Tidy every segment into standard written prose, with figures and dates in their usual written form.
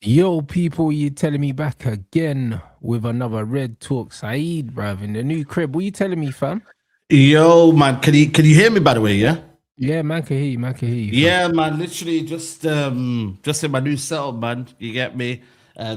Yo, people, you telling me back again with another Red Talk Saeed, bruv, in the new crib. What you telling me, fam? Yo, man, can you hear me by the way? Yeah, Yeah, man can hear you, fam. yeah, man. Literally, just in my new setup, man. You get me?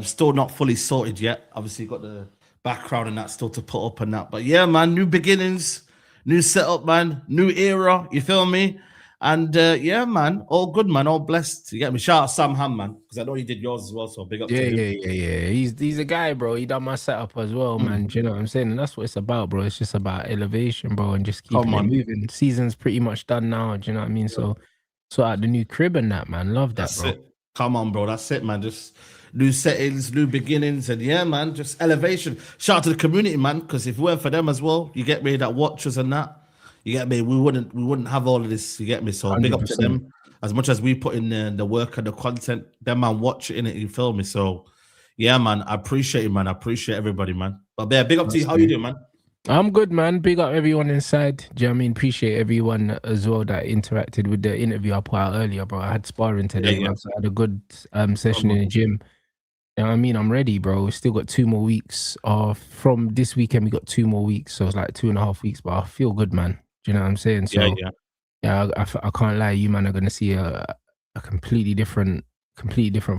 Still not fully sorted yet. Obviously, got the background and that still to put up and that. But yeah, man, new beginnings, new setup, man, new era. You feel me? And yeah, man, all good, man, all blessed. You get me? Shout out Sam Ham, man, because I know he did yours as well. So big up Yeah, to him. yeah. He's a guy, bro. He done my setup as well, man. Do you know what I'm saying? And that's what it's about, bro. It's just about elevation, bro, and just keeping Come it on, moving. Season's pretty much done now. Do you know what I mean? So sort out the new crib and that, man. Love that, that's bro. it. Come on, bro. That's it, man. Just new settings, new beginnings, and yeah, man, just elevation. Shout out to the community, man, because if it weren't for them as well, you get me, that watchers and that, you get me, we wouldn't have all of this, you get me. So big up to 100%. them. As much as we put in the work and the content, them man watch it in it, you feel me? So yeah, man, I appreciate it, man. I appreciate everybody, man. But yeah, big up to you. How you doing, man? I'm good, man. Big up everyone inside. Do you know what I mean? Appreciate everyone as well that interacted with the interview I put out earlier, bro. I had sparring today, Yeah. man. So I had a good session in the gym. You know what I mean? I'm ready, bro. We still got 2 more weeks of from this weekend. We got 2 more weeks, so it's like 2.5 weeks. But I feel good, man. Do you know what I'm saying? So yeah, I can't lie. You man are gonna see a completely different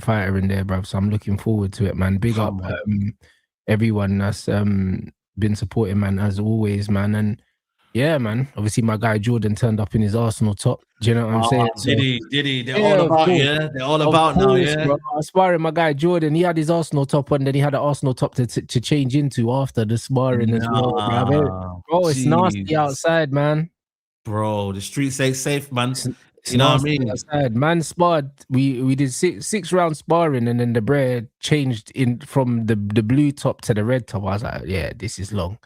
fighter in there, bro. So I'm looking forward to it, man. Big up everyone that's been supporting, man, as always, man. And yeah, man. Obviously, my guy Jordan turned up in his Arsenal top. Do you know what I'm saying? Did he? They're Yeah, all of about, course. yeah. They're all Of about now, course, yeah. bro. I was sparring my guy Jordan. He had his Arsenal top on, then he had an Arsenal top to change into after the sparring as well, bro. Bro, it's nasty Jesus. outside, man. Bro, the streets ain't safe, man. It's You know what I nasty mean? outside. Man sparred. We did six round sparring, and then the bread changed in from the blue top to the red top. I was like, yeah, this is long.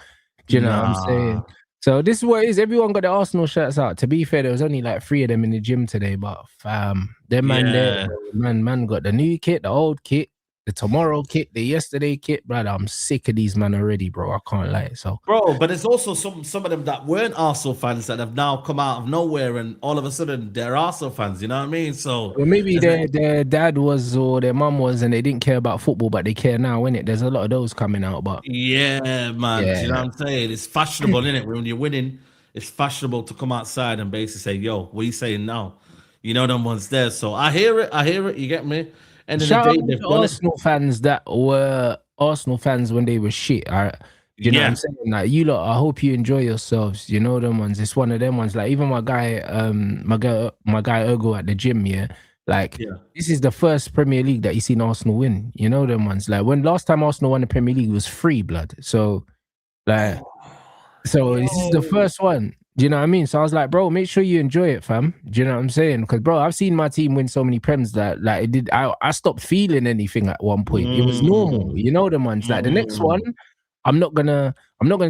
Do you know what I'm saying? So this is what it is. Everyone got the Arsenal shirts out. To be fair, there was only like 3 of them in the gym today, but them man there, man got the new kit, the old kit, the tomorrow kit, the yesterday kit, brother. I'm sick of these man already, bro. I can't lie. So, bro, but there's also some of them that weren't Arsenal fans that have now come out of nowhere and all of a sudden they're Arsenal fans. You know what I mean? So well, maybe their dad was or their mum was, and they didn't care about football, but they care now, innit? There's a lot of those coming out, but yeah, man. You know what I'm saying? It's fashionable, isn't it? When you're winning, it's fashionable to come outside and basically say, "Yo, what are you saying now?" You know them ones there. So I hear it. You get me? End of the shout out day, to they've the done it. Arsenal fans that were Arsenal fans when they were shit. You know what I'm saying? Like, you lot, I hope you enjoy yourselves. You know them ones. It's one of them ones. Like, even my guy Ergo at the gym, yeah. Like, this is the first Premier League that you seen Arsenal win. You know them ones. Like, when last time Arsenal won the Premier League, it was free blood. So, like, this is the first one. Do you know what I mean? So I was like, bro, make sure you enjoy it, fam. Do you know what I'm saying? Because, bro, I've seen my team win so many prems that, like, I stopped feeling anything at one point. It was normal. You know the ones. Like, the next one, I'm not gonna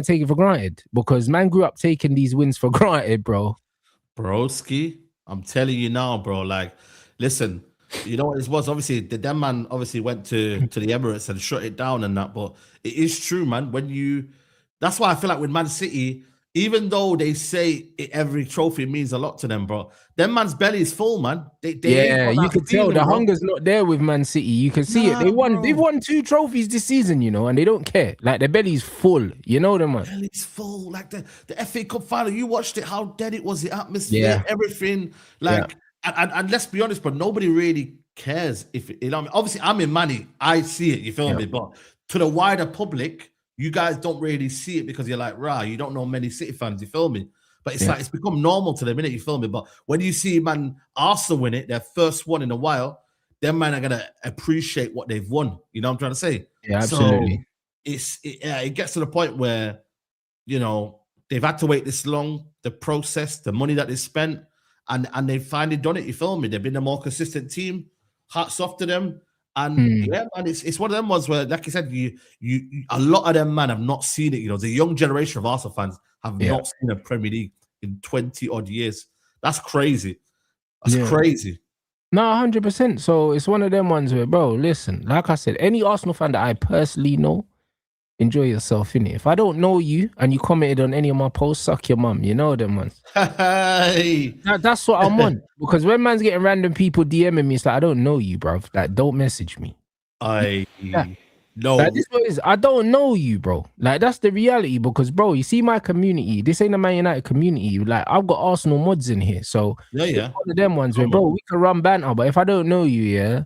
take it for granted, because man grew up taking these wins for granted, bro. Broski, I'm telling you now, bro. Like, listen, you know what it was? Obviously, the damn man obviously went to the Emirates and shut it down and that. But it is true, man. That's why I feel like with Man City, even though they say every trophy means a lot to them, bro, them man's belly is full, man. They you can tell the hunger's not there with Man City. You can see it. They've won 2 trophies this season, you know, and they don't care. Like, their belly's full. You know them, man. Belly's full. Like the FA Cup final, you watched it, how dead it was, the atmosphere, everything. Like, and let's be honest, but nobody really cares if you know. Obviously, I'm in money. I see it. You feel me? But to the wider public, you guys don't really see it because you're like, rah, you don't know many City fans. You feel me? But it's like, it's become normal to them, innit? You feel me? But when you see, man, Arsenal win it, their first one in a while, them man are going to appreciate what they've won. You know what I'm trying to say? Yeah, absolutely. So it gets to the point where, you know, they've had to wait this long, the process, the money that they spent, and they've finally done it. You feel me? They've been a more consistent team. Hats off to them. And yeah, man, it's one of them ones where, like you said, you a lot of them, man, have not seen it. You know, the young generation of Arsenal fans have not seen a Premier League in 20 odd years. That's crazy. That's crazy. No, 100%. So it's one of them ones where, bro, listen, like I said, any Arsenal fan that I personally know, enjoy yourself, innit? If I don't know you and you commented on any of my posts, suck your mum. You know them ones. That's what I'm on. Because when man's getting random people DMing me, it's like, I don't know you, bruv. Like, don't message me. No. Like, this is, I don't know you, bro. Like, that's the reality because, bro, you see my community. This ain't a Man United community. Like, I've got Arsenal mods in here. So, it's one of them ones where, bro, we can run banter. But if I don't know you, yeah,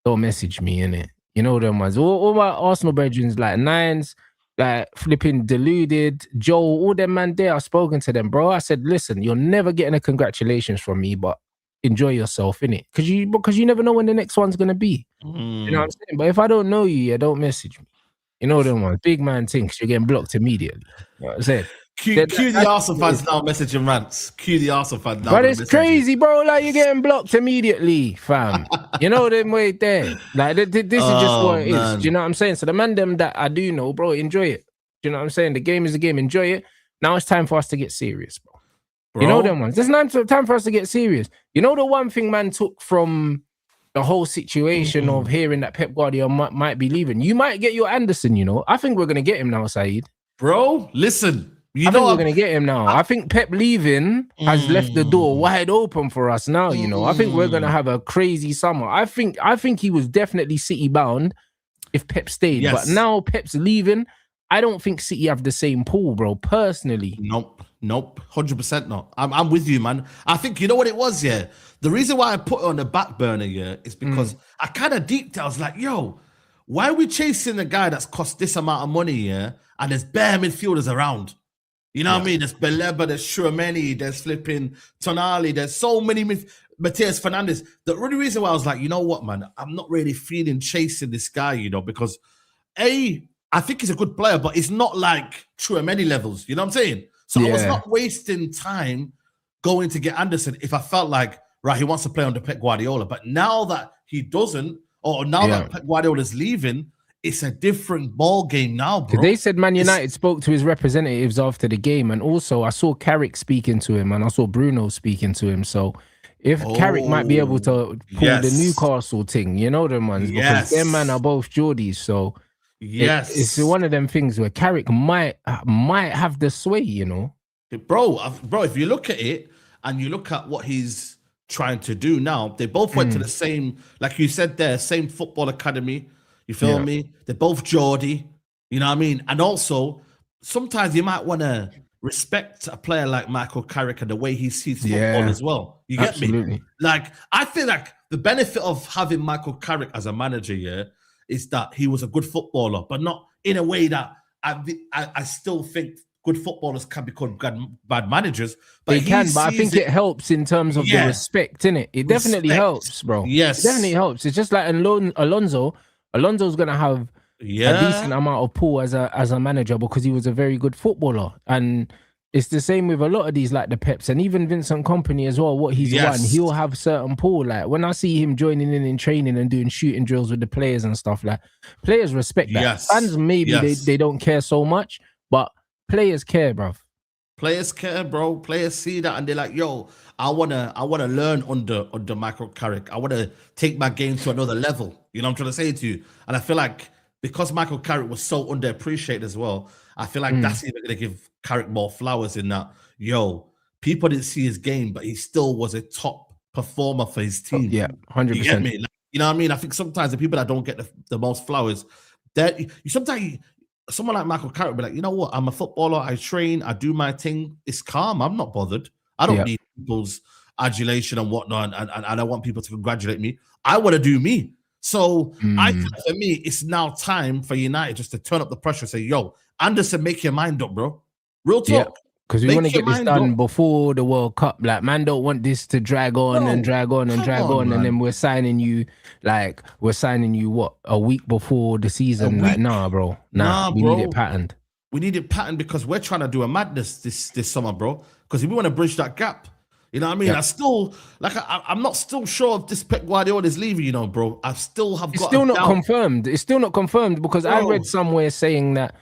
don't message me, innit? You know them ones. All my Arsenal brethren, like Nines, like flipping deluded, Joe, all them man there, I've spoken to them, bro. I said, listen, you're never getting a congratulations from me, but enjoy yourself, innit? Because you never know when the next one's gonna be. You know what I'm saying? But if I don't know you, yeah, don't message me. You know them ones. Big man thinks you're getting blocked immediately. You know what I'm saying? Cue the Arsenal fans now messaging Rants. Cue the Arsenal fans now. But it's crazy, bro. Like, you're getting blocked immediately, fam. You know them way there. Like, this is just what it is. Do you know what I'm saying? So the man them that I do know, bro, enjoy it. Do you know what I'm saying? The game is a game. Enjoy it. Now it's time for us to get serious, bro. You know them ones. There's time for us to get serious. You know the one thing man took from the whole situation of hearing that Pep Guardiola might be leaving? You might get your Anderson, you know. I think we're going to get him now, Saeed. Bro, listen. I think we're going to get him now. I think Pep leaving has left the door wide open for us now, you know. I think we're going to have a crazy summer. I think he was definitely City bound if Pep stayed. Yes. But now Pep's leaving. I don't think City have the same pool, bro, personally. Nope. 100% not. I'm with you, man. I think, you know what it was, yeah? The reason why I put it on the back burner, yeah, is because I kind of deep I was like, yo, why are we chasing a guy that's cost this amount of money, yeah? And there's bare midfielders around. You know what I mean? There's Beleba, there's Shuameni, there's flipping Tonali, there's so many Mateus Fernandes. The only reason why I was like, you know what, man, I'm not really feeling chasing this guy, you know, because I think he's a good player, but it's not like Shuameni levels. You know what I'm saying? So I was not wasting time going to get Anderson if I felt like, right, he wants to play under Pep Guardiola. But now that he doesn't, or now that Pep Guardiola's leaving, it's a different ball game now, bro. They said Man United spoke to his representatives after the game, and also I saw Carrick speaking to him, and I saw Bruno speaking to him. So if Carrick might be able to pull the Newcastle thing, you know them ones, because them man are both Geordies. So it's one of them things where Carrick might have the sway, you know. Bro, if you look at it and you look at what he's trying to do now, they both went to the same, like you said there, same football academy. You feel me? They're both Geordie. You know what I mean? And also, sometimes you might want to respect a player like Michael Carrick and the way he sees football as well. You get me? Like, I feel like the benefit of having Michael Carrick as a manager, is that he was a good footballer, but not in a way that I still think good footballers can become bad managers. But they can, but I think it helps in terms of the respect, innit? It definitely helps, bro. Yes. It definitely helps. It's just like Alonso's going to have a decent amount of pull as a manager because he was a very good footballer. And it's the same with a lot of these, like the Peps and even Vincent Kompany as well. What he's won, he'll have certain pull. Like when I see him joining in training and doing shooting drills with the players and stuff, like players respect that. Fans maybe they don't care so much, but players care, bro. Players care, bro. Players see that and they're like, yo, I wanna learn under Michael Carrick. I wanna take my game to another level. You know what I'm trying to say to you? And I feel like because Michael Carrick was so underappreciated as well, I feel like that's even gonna give Carrick more flowers in that, yo, people didn't see his game, but he still was a top performer for his team. Yeah, 100%. You get me? Like, you know what I mean? I think sometimes the people that don't get the most flowers, that sometimes someone like Michael Carrick be like, you know what? I'm a footballer. I train. I do my thing. It's calm. I'm not bothered. I don't need people's adulation and whatnot, and I don't want people to congratulate me. I want to do me. So I think for me, it's now time for United just to turn up the pressure and say, yo, Anderson, make your mind up, bro. Real talk. Yeah, because we want to get this done before the World Cup. Like, man, don't want this to drag on and drag on and drag on. And then we're signing you what, a week before the season? Like, nah, bro. Nah, we need it patterned. We need it patterned because we're trying to do a madness this summer, bro. Because if we want to bridge that gap, you know what I mean? I still, like, I'm not still sure if this Pep Guardiola is leaving, you know, bro. I still have got. It's still not confirmed. It's still not confirmed because I read somewhere saying that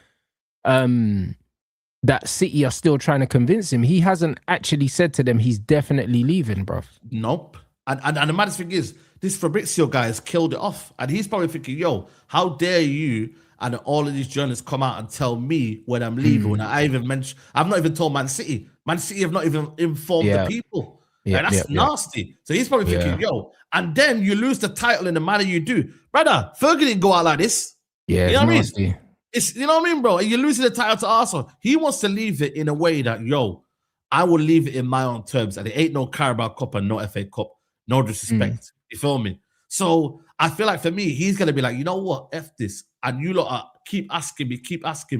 that City are still trying to convince him. He hasn't actually said to them he's definitely leaving, bro. Nope. And the maddest thing is, this Fabrizio guy has killed it off. And he's probably thinking, yo, how dare you and all of these journalists come out and tell me when I'm leaving. When I've not even told Man City. Man City have not even informed the people. Like, that's nasty. So he's probably thinking, yo, and then you lose the title in the manner you do. Brother, Fergie didn't go out like this. Yeah, you know what I mean? It's, you know what I mean, bro? You're losing the title to Arsenal. He wants to leave it in a way that, yo, I will leave it in my own terms. And it ain't no Carabao Cup and no FA Cup. No disrespect. You feel me? So I feel like for me, he's going to be like, you know what? F this. And you lot keep asking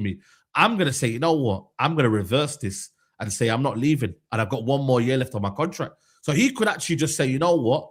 me. I'm going to say, you know what? I'm going to reverse this and say, I'm not leaving. And I've got 1 more year left on my contract. So he could actually just say, you know what?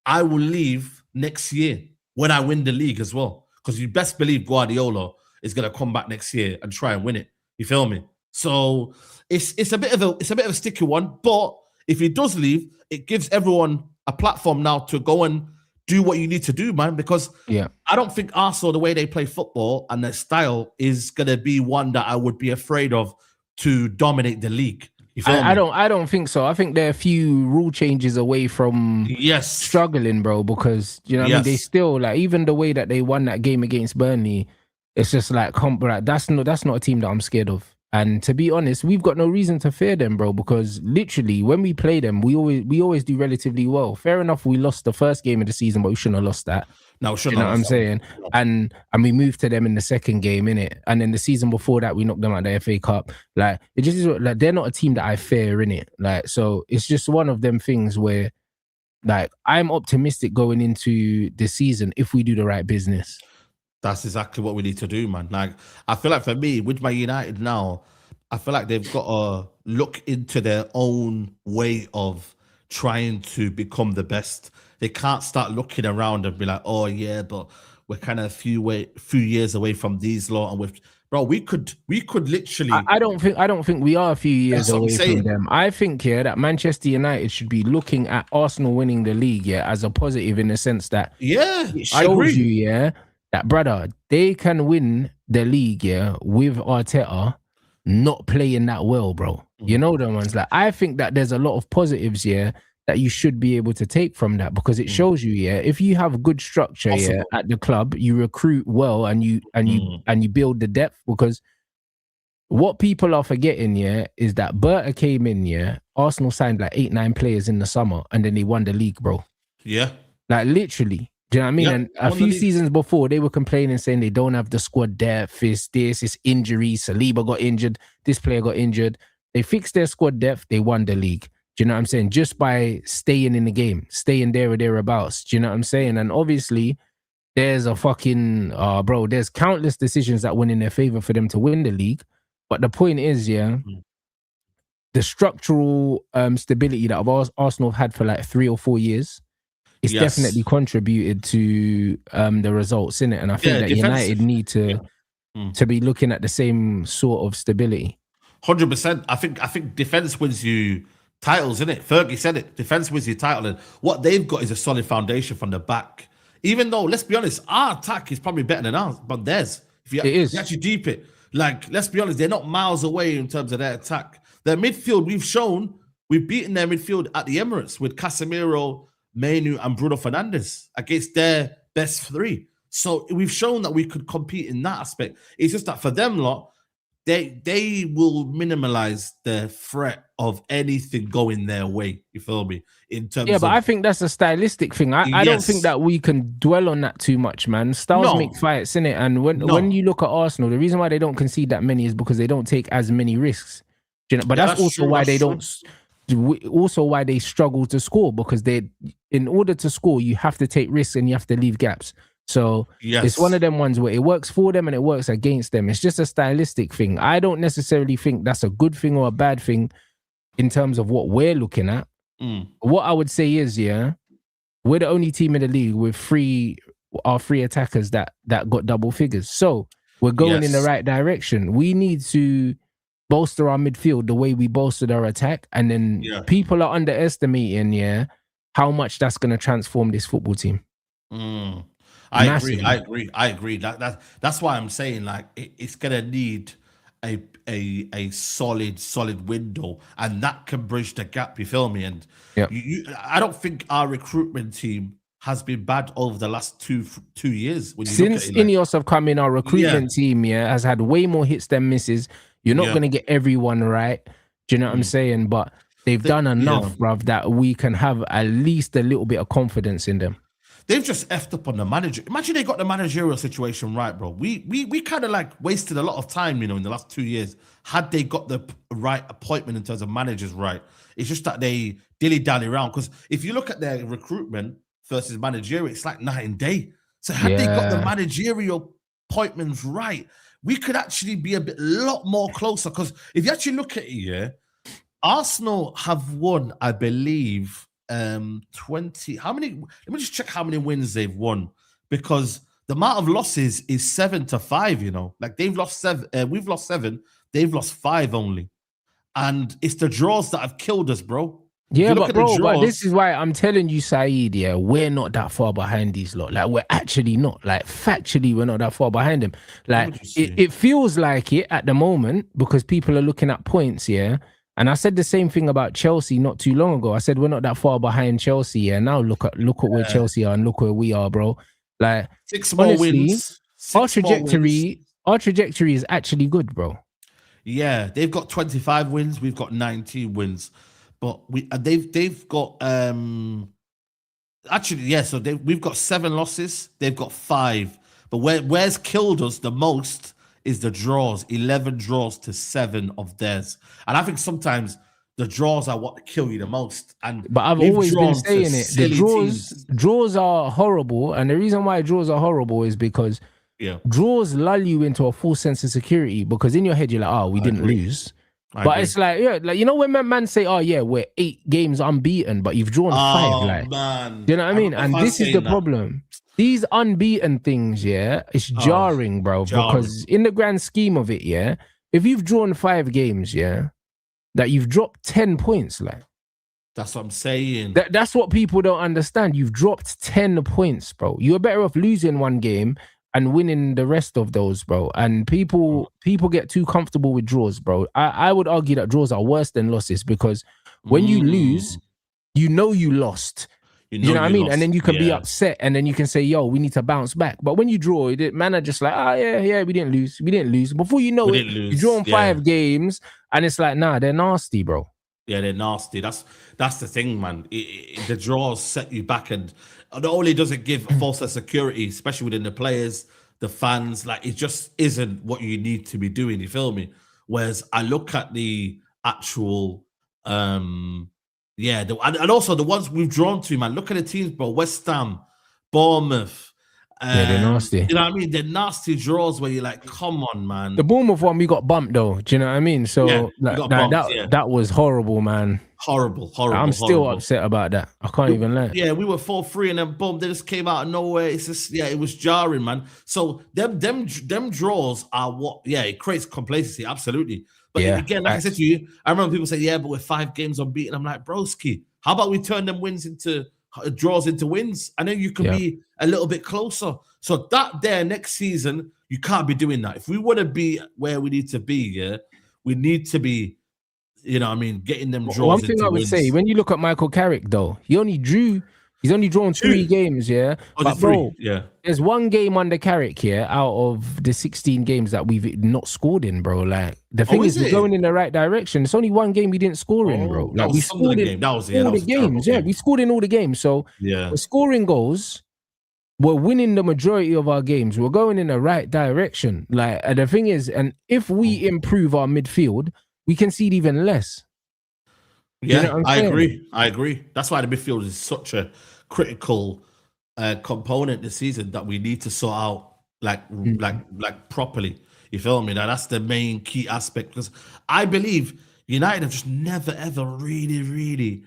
I will leave next year when I win the league as well. Because you best believe Guardiola is going to come back next year and try and win it. You feel me? So it's a bit of a sticky one. But if he does leave, it gives everyone a platform now to go and do what you need to do, man. Because I don't think Arsenal, the way they play football and their style, is going to be one that I would be afraid of to dominate the league. I don't think so. I think they're a few rule changes away from struggling, bro. Because you know, what I mean, they still like even the way that they won that game against Burnley. It's just like that's not a team that I'm scared of. And to be honest, we've got no reason to fear them, bro. Because literally, when we play them, we always do relatively well. Fair enough, we lost the first game of the season, but we shouldn't have lost that. No, you know what I'm saying? And we moved to them in the second game, innit? And then the season before that, we knocked them out the FA Cup. Like, it just is like they're not a team that I fear, innit? Like, so it's just one of them things where, like, I'm optimistic going into the season if we do the right business. That's exactly what we need to do, man. Like, I feel like for me, with my United now, I feel like they've got to look into their own way of trying to become the best. They can't start looking around and be like, oh yeah, but we're kind of a few years away from these lot, and we could literally. I don't think we are a few years away from them. I think that Manchester United should be looking at Arsenal winning the league as a positive, in the sense that it shows you that, brother, they can win the league with Arteta not playing that well, bro. You know the ones. Like, I think that there's a lot of positives that you should be able to take from that, because it shows you if you have good structure at the club, you recruit well and you build the depth. Because what people are forgetting is that Berta came in Arsenal signed like 8-9 players in the summer and then they won the league, bro. Like, literally. Do you know what I mean? And a few seasons before, they were complaining, saying they don't have the squad depth, it's injuries. Saliba got injured, this player got injured. They fixed their squad depth, they won the league. Do you know what I'm saying? Just by staying in the game, staying there or thereabouts. Do you know what I'm saying? And obviously, there's a fucking, there's countless decisions that went in their favor for them to win the league. But the point is, the structural stability that Arsenal have had for like 3 or 4 years, it's definitely contributed to the results, innit? And I think that United need to be looking at the same sort of stability. 100%. I think defense wins you titles, innit? Fergie said it. Defense wins you title, and what they've got is a solid foundation from the back. Even though, let's be honest, our attack is probably better than ours, but theirs. If you actually deep it, like, let's be honest, they're not miles away in terms of their attack. Their midfield, we've beaten their midfield at the Emirates with Casemiro, Menu, and Bruno Fernandes against their best 3. So we've shown that we could compete in that aspect. It's just that for them lot, they will minimize the threat of anything going their way. You feel me? In terms but I think that's a stylistic thing. I don't think that we can dwell on that too much, man. Styles make fights, innit? And when you look at Arsenal, the reason why they don't concede that many is because they don't take as many risks. You know? But that's also true, why they don't. Also why they struggle to score, because in order to score, you have to take risks and you have to leave gaps. So it's one of them ones where it works for them and it works against them. It's just a stylistic thing. I don't necessarily think that's a good thing or a bad thing in terms of what we're looking at. What I would say is, we're the only team in the league with our three attackers that got double figures. So we're going in the right direction. We need to bolster our midfield the way we bolstered our attack, and then people are underestimating how much that's going to transform this football team. I agree. That's why I'm saying, like, it's going to need a solid window, and that can bridge the gap. You feel me? And I don't think our recruitment team has been bad over the last two years. Since Ineos have come in, our recruitment team has had way more hits than misses. You're not going to get everyone right. Do you know what I'm saying? But They've done enough, bruv, that we can have at least a little bit of confidence in them. They've just effed up on the manager. Imagine they got the managerial situation right, bro. We kind of like wasted a lot of time, you know, in the last 2 years. Had they got the right appointment in terms of managers right, it's just that they dilly-dally around. Because if you look at their recruitment versus managerial, it's like night and day. So had they got the managerial appointments right, we could actually be a lot more closer. Because if you actually look at it, Arsenal have won, I believe, 20. How many? Let me just check how many wins they've won, because the amount of losses is 7-5. You know, like they've lost 7. We've lost 7. They've lost 5 only, and it's the draws that have killed us, bro. Yeah, but bro, but this is why I'm telling you, Saeed, we're not that far behind these lot. Like, we're actually not. Like, factually, we're not that far behind them. Like, it feels like it at the moment because people are looking at points, And I said the same thing about Chelsea not too long ago. I said we're not that far behind Chelsea. And now look at where Chelsea are and look where we are, bro. Like 6 more wins. Our trajectory is actually good, bro. Yeah, they've got 25 wins. We've got 19 wins, but they've got So we've got 7 losses. They've got 5. But where's killed us the most is the draws. 11 draws to 7 of theirs. And I think sometimes the draws are what kill you the most. But I've always been saying it. The draws are horrible. And the reason why draws are horrible is because draws lull you into a false sense of security, because in your head, you're like, oh, we didn't lose. But it's like, like, you know, when man say, oh, yeah, we're 8 games unbeaten, but you've drawn 5. Like, man. Do you know what I mean? And this is the problem. These unbeaten things, it's jarring, bro. Because in the grand scheme of it, if you've drawn 5 games, that you've dropped 10 points, like. That's what I'm saying. That's what people don't understand. You've dropped 10 points, bro. You're better off losing 1 game and winning the rest of those, bro. And people get too comfortable with draws, bro. I would argue that draws are worse than losses, because when you lose, you know you lost. You know what I mean? And then you can be upset, and then you can say, yo, we need to bounce back. But when you draw, man are just like, we didn't lose. We didn't lose. Before you know it, you've drawn 5 games, and it's like, nah, they're nasty, bro. Yeah, they're nasty. That's the thing, man. The draws set you back, and not only does it give a false sense of security, especially within the players, the fans, like, it just isn't what you need to be doing. You feel me? Whereas I look at the actual, and also the ones we've drawn to, man. Look at the teams, bro. West Ham, Bournemouth. They're nasty. You know what I mean? They're nasty draws where you're like, come on, man. The Bournemouth one, we got bumped, though. Do you know what I mean? So that was horrible, man. Horrible. I'm still upset about that. I can't even lie. Yeah, we were 4-3, and then boom, they just came out of nowhere. It's just, it was jarring, man. So them draws are what, it creates complacency, absolutely. But again, like I said to you, I remember people say, but we're 5 games unbeaten. I'm like, broski, how about we turn them wins into draws into wins, and then you can be a little bit closer. So that there next season, you can't be doing that. If we want to be where we need to be, we need to be, you know what I mean, getting them draws. One thing I would say, when you look at Michael Carrick, though, he's only drawn 3 games, but bro, there's 1 game under Carrick out of the 16 games that we've not scored in, bro. Like, the thing is, we're going in the right direction. It's only 1 game we didn't score in, bro. Like, we scored in all the games. We scored in all the games. So we're scoring goals. We're winning the majority of our games. We're going in the right direction. Like, and the thing is, and if we improve our midfield, we concede even less. Yeah, you know I agree. That's why the midfield is such a critical component this season that we need to sort out like properly. You feel me? Now that's the main key aspect, because I believe United have just never ever really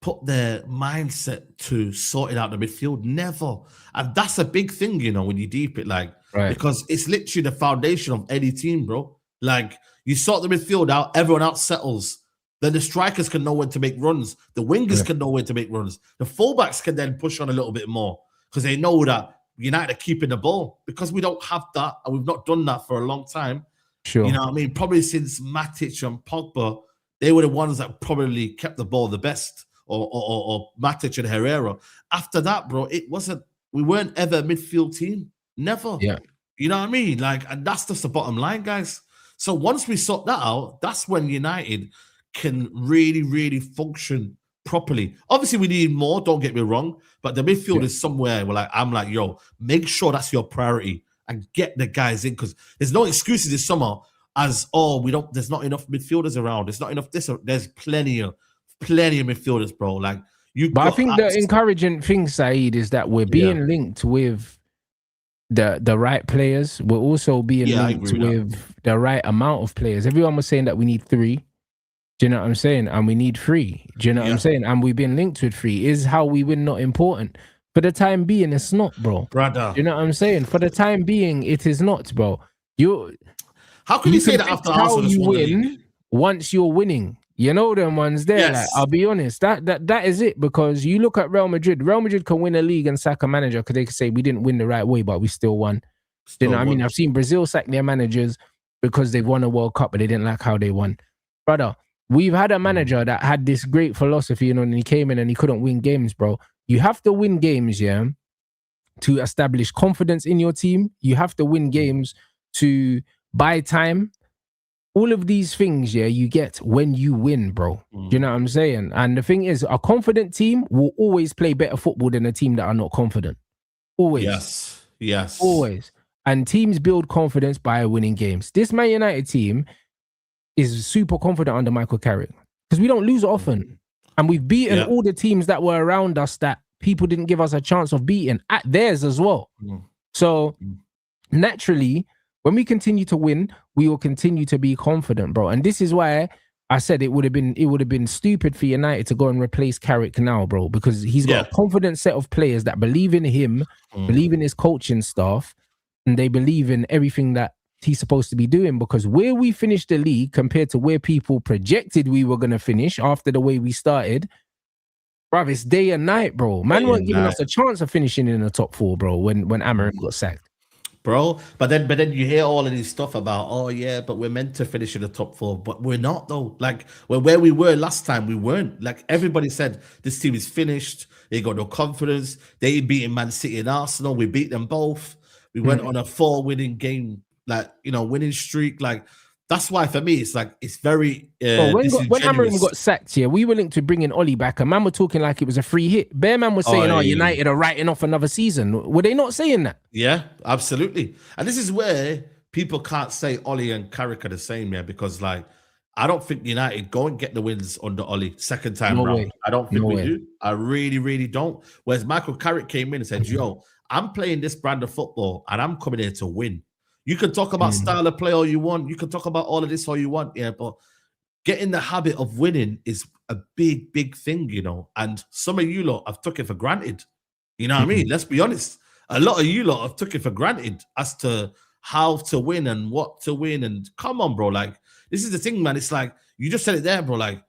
put their mindset to sorting out the midfield. Never. And that's a big thing, you know, when you deep it, like, because it's literally the foundation of any team, bro. Like, you sort the midfield out, everyone else settles. Then the strikers can know when to make runs. The wingers can know when to make runs. The fullbacks can then push on a little bit more because they know that United are keeping the ball. Because we don't have that, and we've not done that for a long time. Sure. You know what I mean? Probably since Matic and Pogba, they were the ones that probably kept the ball the best, or Matic and Herrera. After that, bro, we weren't ever a midfield team. Never. Yeah. You know what I mean? Like, and that's just the bottom line, guys. So once we sort that out, that's when United can really, really function properly. Obviously, we need more, don't get me wrong, but the midfield is somewhere where I'm like, yo, make sure that's your priority and get the guys in, because there's no excuses this summer as, there's not enough midfielders around. There's not enough this. There's plenty of midfielders, bro. Like, I think the encouraging thing, Saeed, is that we're being linked with the right players. We're also being linked with the right amount of players. Everyone was saying that we need 3. Do you know what I'm saying? And we need 3. Do you know what I'm saying? And we've been linked with 3. Is how we win not important? For the time being, it's not, bro. Brother. Do you know what I'm saying? For the time being, it is not, bro. How can you say that after how you win once you're winning? You know them ones there. Yes. Like, I'll be honest, that is it. Because you look at Real Madrid. Real Madrid can win a league and sack a manager because they can say we didn't win the right way, but we still won. You know what I mean? I've seen Brazil sack their managers because they've won a World Cup, but they didn't like how they won. Brother, we've had a manager that had this great philosophy, and he came in and he couldn't win games, bro. You have to win games, to establish confidence in your team. You have to win games to buy time. All of these things, you get when you win, bro. Do you know what I'm saying? And the thing is, a confident team will always play better football than a team that are not confident. Always. Yes. Always. And teams build confidence by winning games. This Man United team is super confident under Michael Carrick because we don't lose often. And we've beaten all the teams that were around us that people didn't give us a chance of beating at theirs as well. So naturally, when we continue to win, we will continue to be confident, bro. And this is why I said it would have been stupid for United to go and replace Carrick now, bro, because he's got a confident set of players that believe in him, believe in his coaching staff, and they believe in everything that he's supposed to be doing. Because where we finished the league compared to where people projected we were going to finish after the way we started, bruv, it's day and night, bro. Man weren't giving us a chance of finishing in the top 4, bro, when Amorim got sacked. Bro, but then you hear all of this stuff about, but we're meant to finish in the top 4, but we're not though. Like, where we were last time, we weren't. Like, everybody said this team is finished. They got no confidence. They beating Man City and Arsenal. We beat them both. We went on a 4-winning game, winning streak. Like, that's why for me, it's like, it's very when Amorim got sacked here, we were linked to bringing Oli back, and man were talking like it was a free hit. Bearman was saying, United are writing off another season. Were they not saying that? Yeah, absolutely. And this is where people can't say Oli and Carrick are the same, because I don't think United go and get the wins under Oli second time round. I don't think we do. I really, really don't. Whereas Michael Carrick came in and said, yo, I'm playing this brand of football and I'm coming here to win. You can talk about style of play all you want. You can talk about all of this all you want, but getting the habit of winning is a big, big thing, And some of you lot have took it for granted. You know what I mean? Let's be honest. A lot of you lot have took it for granted as to how to win and what to win. And come on, bro. Like, this is the thing, man. It's like, you just said it there, bro. Like,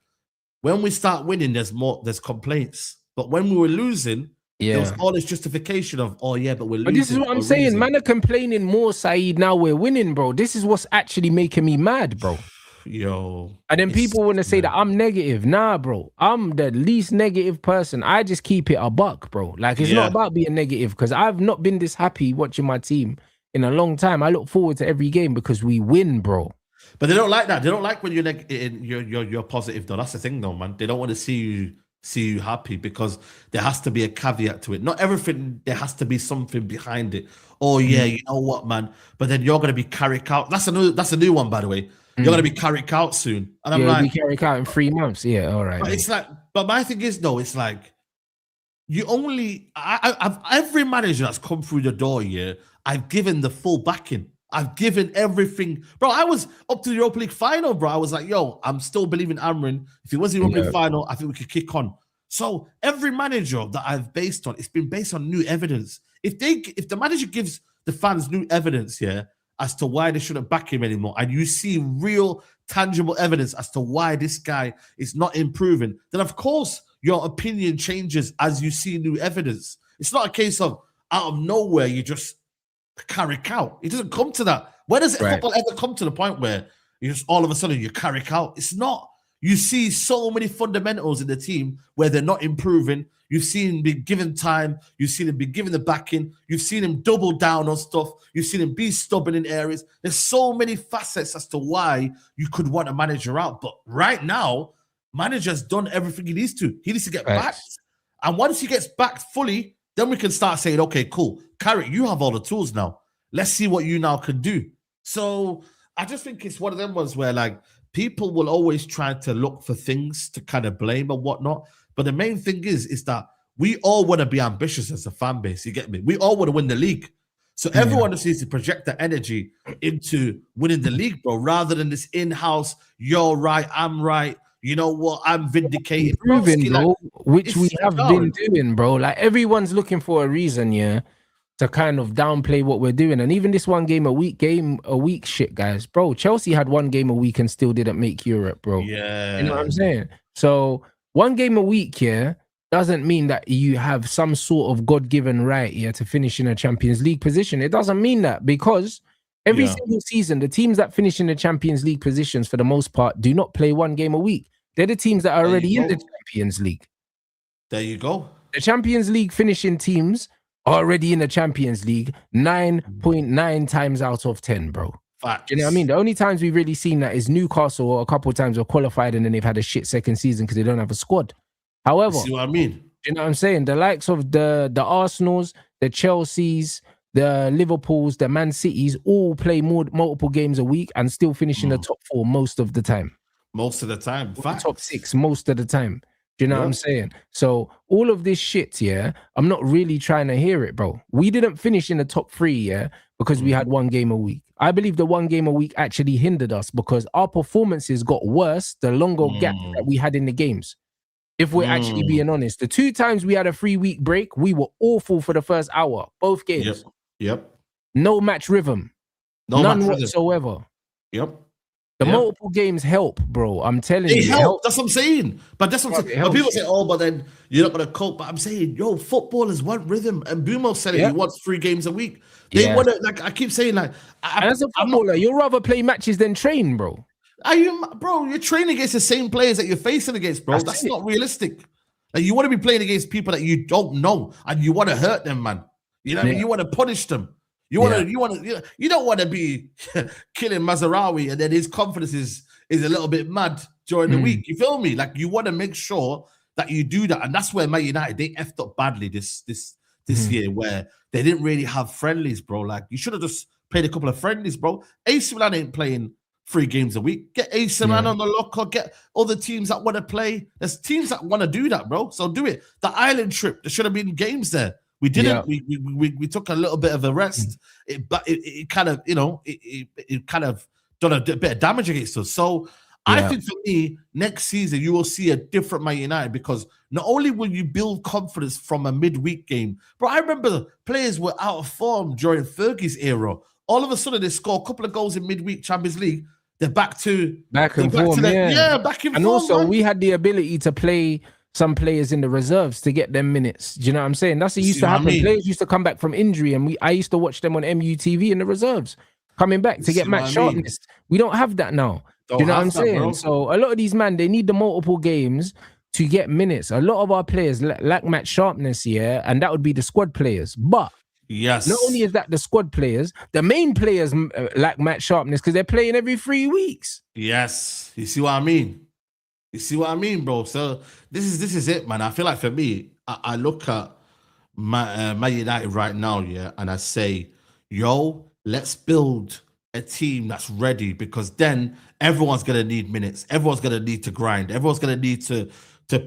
when we start winning, there's complaints. But when we were losing, there was all this justification of, but we're losing. But this is what I'm saying. Man are complaining more, Saeed, now we're winning, bro. This is what's actually making me mad, bro. Yo. And then people want to say that I'm negative. Nah, bro. I'm the least negative person. I just keep it a buck, bro. Like, it's not about being negative, because I've not been this happy watching my team in a long time. I look forward to every game because we win, bro. But they don't like that. They don't like when you're positive, though. That's the thing, though, man. They don't want to see you happy, because there has to be a caveat to it. Not everything, there has to be something behind it. You know what, man? But then you're going to be Carrick out. That's a new one, by the way. You're going to be Carrick out soon. And I'm like, be Carrick out in 3 months. Yeah, all right. But it's like, but my thing is, though, it's like, I've every manager that's come through the door here, I've given the full backing. I've given everything. Bro, I was up to the Europa League final, bro. I was like, yo, I'm still believing Amorim. If it was the Europa League final, I think we could kick on. So every manager that I've based on, it's been based on new evidence. If the manager gives the fans new evidence here as to why they shouldn't back him anymore, and you see real tangible evidence as to why this guy is not improving, then of course your opinion changes as you see new evidence. It's not a case of out of nowhere you just Carrick out. It doesn't come to that. Where does football ever come to the point where you just all of a sudden you Carrick out? It's not. You see so many fundamentals in the team where they're not improving. You've seen him be given time. You've seen him be given the backing. You've seen him double down on stuff. You've seen him be stubborn in areas. There's so many facets as to why you could want a manager out. But right now, Manager's done everything he needs to. He needs to get backed. Facts. And once he gets backed fully, then we can start saying, okay, cool. Carrick, you have all the tools now. Let's see what you now can do. So I just think it's one of them ones where like people will always try to look for things to kind of blame and whatnot. But the main thing is that we all want to be ambitious as a fan base. You get me? We all want to win the league. So everyone just needs to project their energy into winning the league, bro, rather than this in-house, you're right, I'm right. You know what? I'm vindicated. Proving, bro, which we have been doing, bro. Like everyone's looking for a reason, to kind of downplay what we're doing. And even this one game a week shit, guys. Bro, Chelsea had one game a week and still didn't make Europe, bro. Yeah. You know what I'm saying? So one game a week, doesn't mean that you have some sort of God-given right, to finish in a Champions League position. It doesn't mean that, because every single season, the teams that finish in the Champions League positions, for the most part, do not play one game a week. They're the teams that are already in the Champions League. There you go. The Champions League finishing teams are already in the Champions League 9.9 times out of 10, bro. Facts. Do you know what I mean? The only times we've really seen that is Newcastle, or a couple of times have qualified and then they've had a shit second season because they don't have a squad. However, see what I mean? Do you know what I'm saying? The likes of the Arsenals, the Chelseas, the Liverpools, the Man Cities all play multiple games a week and still finish in the top 4 most of the time. Most of the time. Top 6 most of the time. Do you know what I'm saying? So all of this shit, I'm not really trying to hear it, bro. We didn't finish in the top 3, because we had one game a week. I believe the one game a week actually hindered us because our performances got worse the longer gap that we had in the games. If we're actually being honest, the 2 times we had a 3-week break, we were awful for the first hour, both games. Yep. No match rhythm. None whatsoever. Yep. The multiple games help, bro. I'm telling you. Help. That's what I'm saying. But that's what I'm saying. But people say, but then you're not going to cope. But I'm saying, footballers want rhythm. And Bumo said it. He wants 3 games a week. They want to, like, I keep saying, like, as a footballer, you'd rather play matches than train, bro. You're training against the same players that you're facing against, bro. That's not realistic. Like, you want to be playing against people that you don't know and you want to hurt them, man. You know what I mean? You want to punish them. You don't want to be killing Mazarawi and then his confidence is a little bit mad during the week. You feel me? Like, you want to make sure that you do that. And that's where Man United, they effed up badly this year, where they didn't really have friendlies, bro. Like, you should have just played a couple of friendlies, bro. AC Milan ain't playing 3 games a week. Get AC Milan on the lock, or get other teams that want to play. There's teams that want to do that, bro. So do it. The island trip, there should have been games there. We didn't. We took a little bit of a rest. But it kind of, it kind of done a bit of damage against us. So I think for me, next season you will see a different Man United, because not only will you build confidence from a midweek game, but I remember players were out of form during Fergie's era. All of a sudden they score a couple of goals in midweek Champions League. They're back in form. And also, we had the ability to play some players in the reserves to get them minutes. Do you know what I'm saying? That's what used to happen. Players used to come back from injury, and I used to watch them on MUTV in the reserves, coming back to get match sharpness. We don't have that now. Do you know what I'm saying? Bro. So a lot of these they need the multiple games to get minutes. A lot of our players lack match sharpness, and that would be the squad players. But not only is that the squad players, the main players lack match sharpness because they're playing every 3 weeks. Yes. You see what I mean? Bro? So this is it, man. I feel like for me, I look at Man United right now, and I say, let's build a team that's ready, because then everyone's going to need minutes. Everyone's going to need to grind. Everyone's going to need to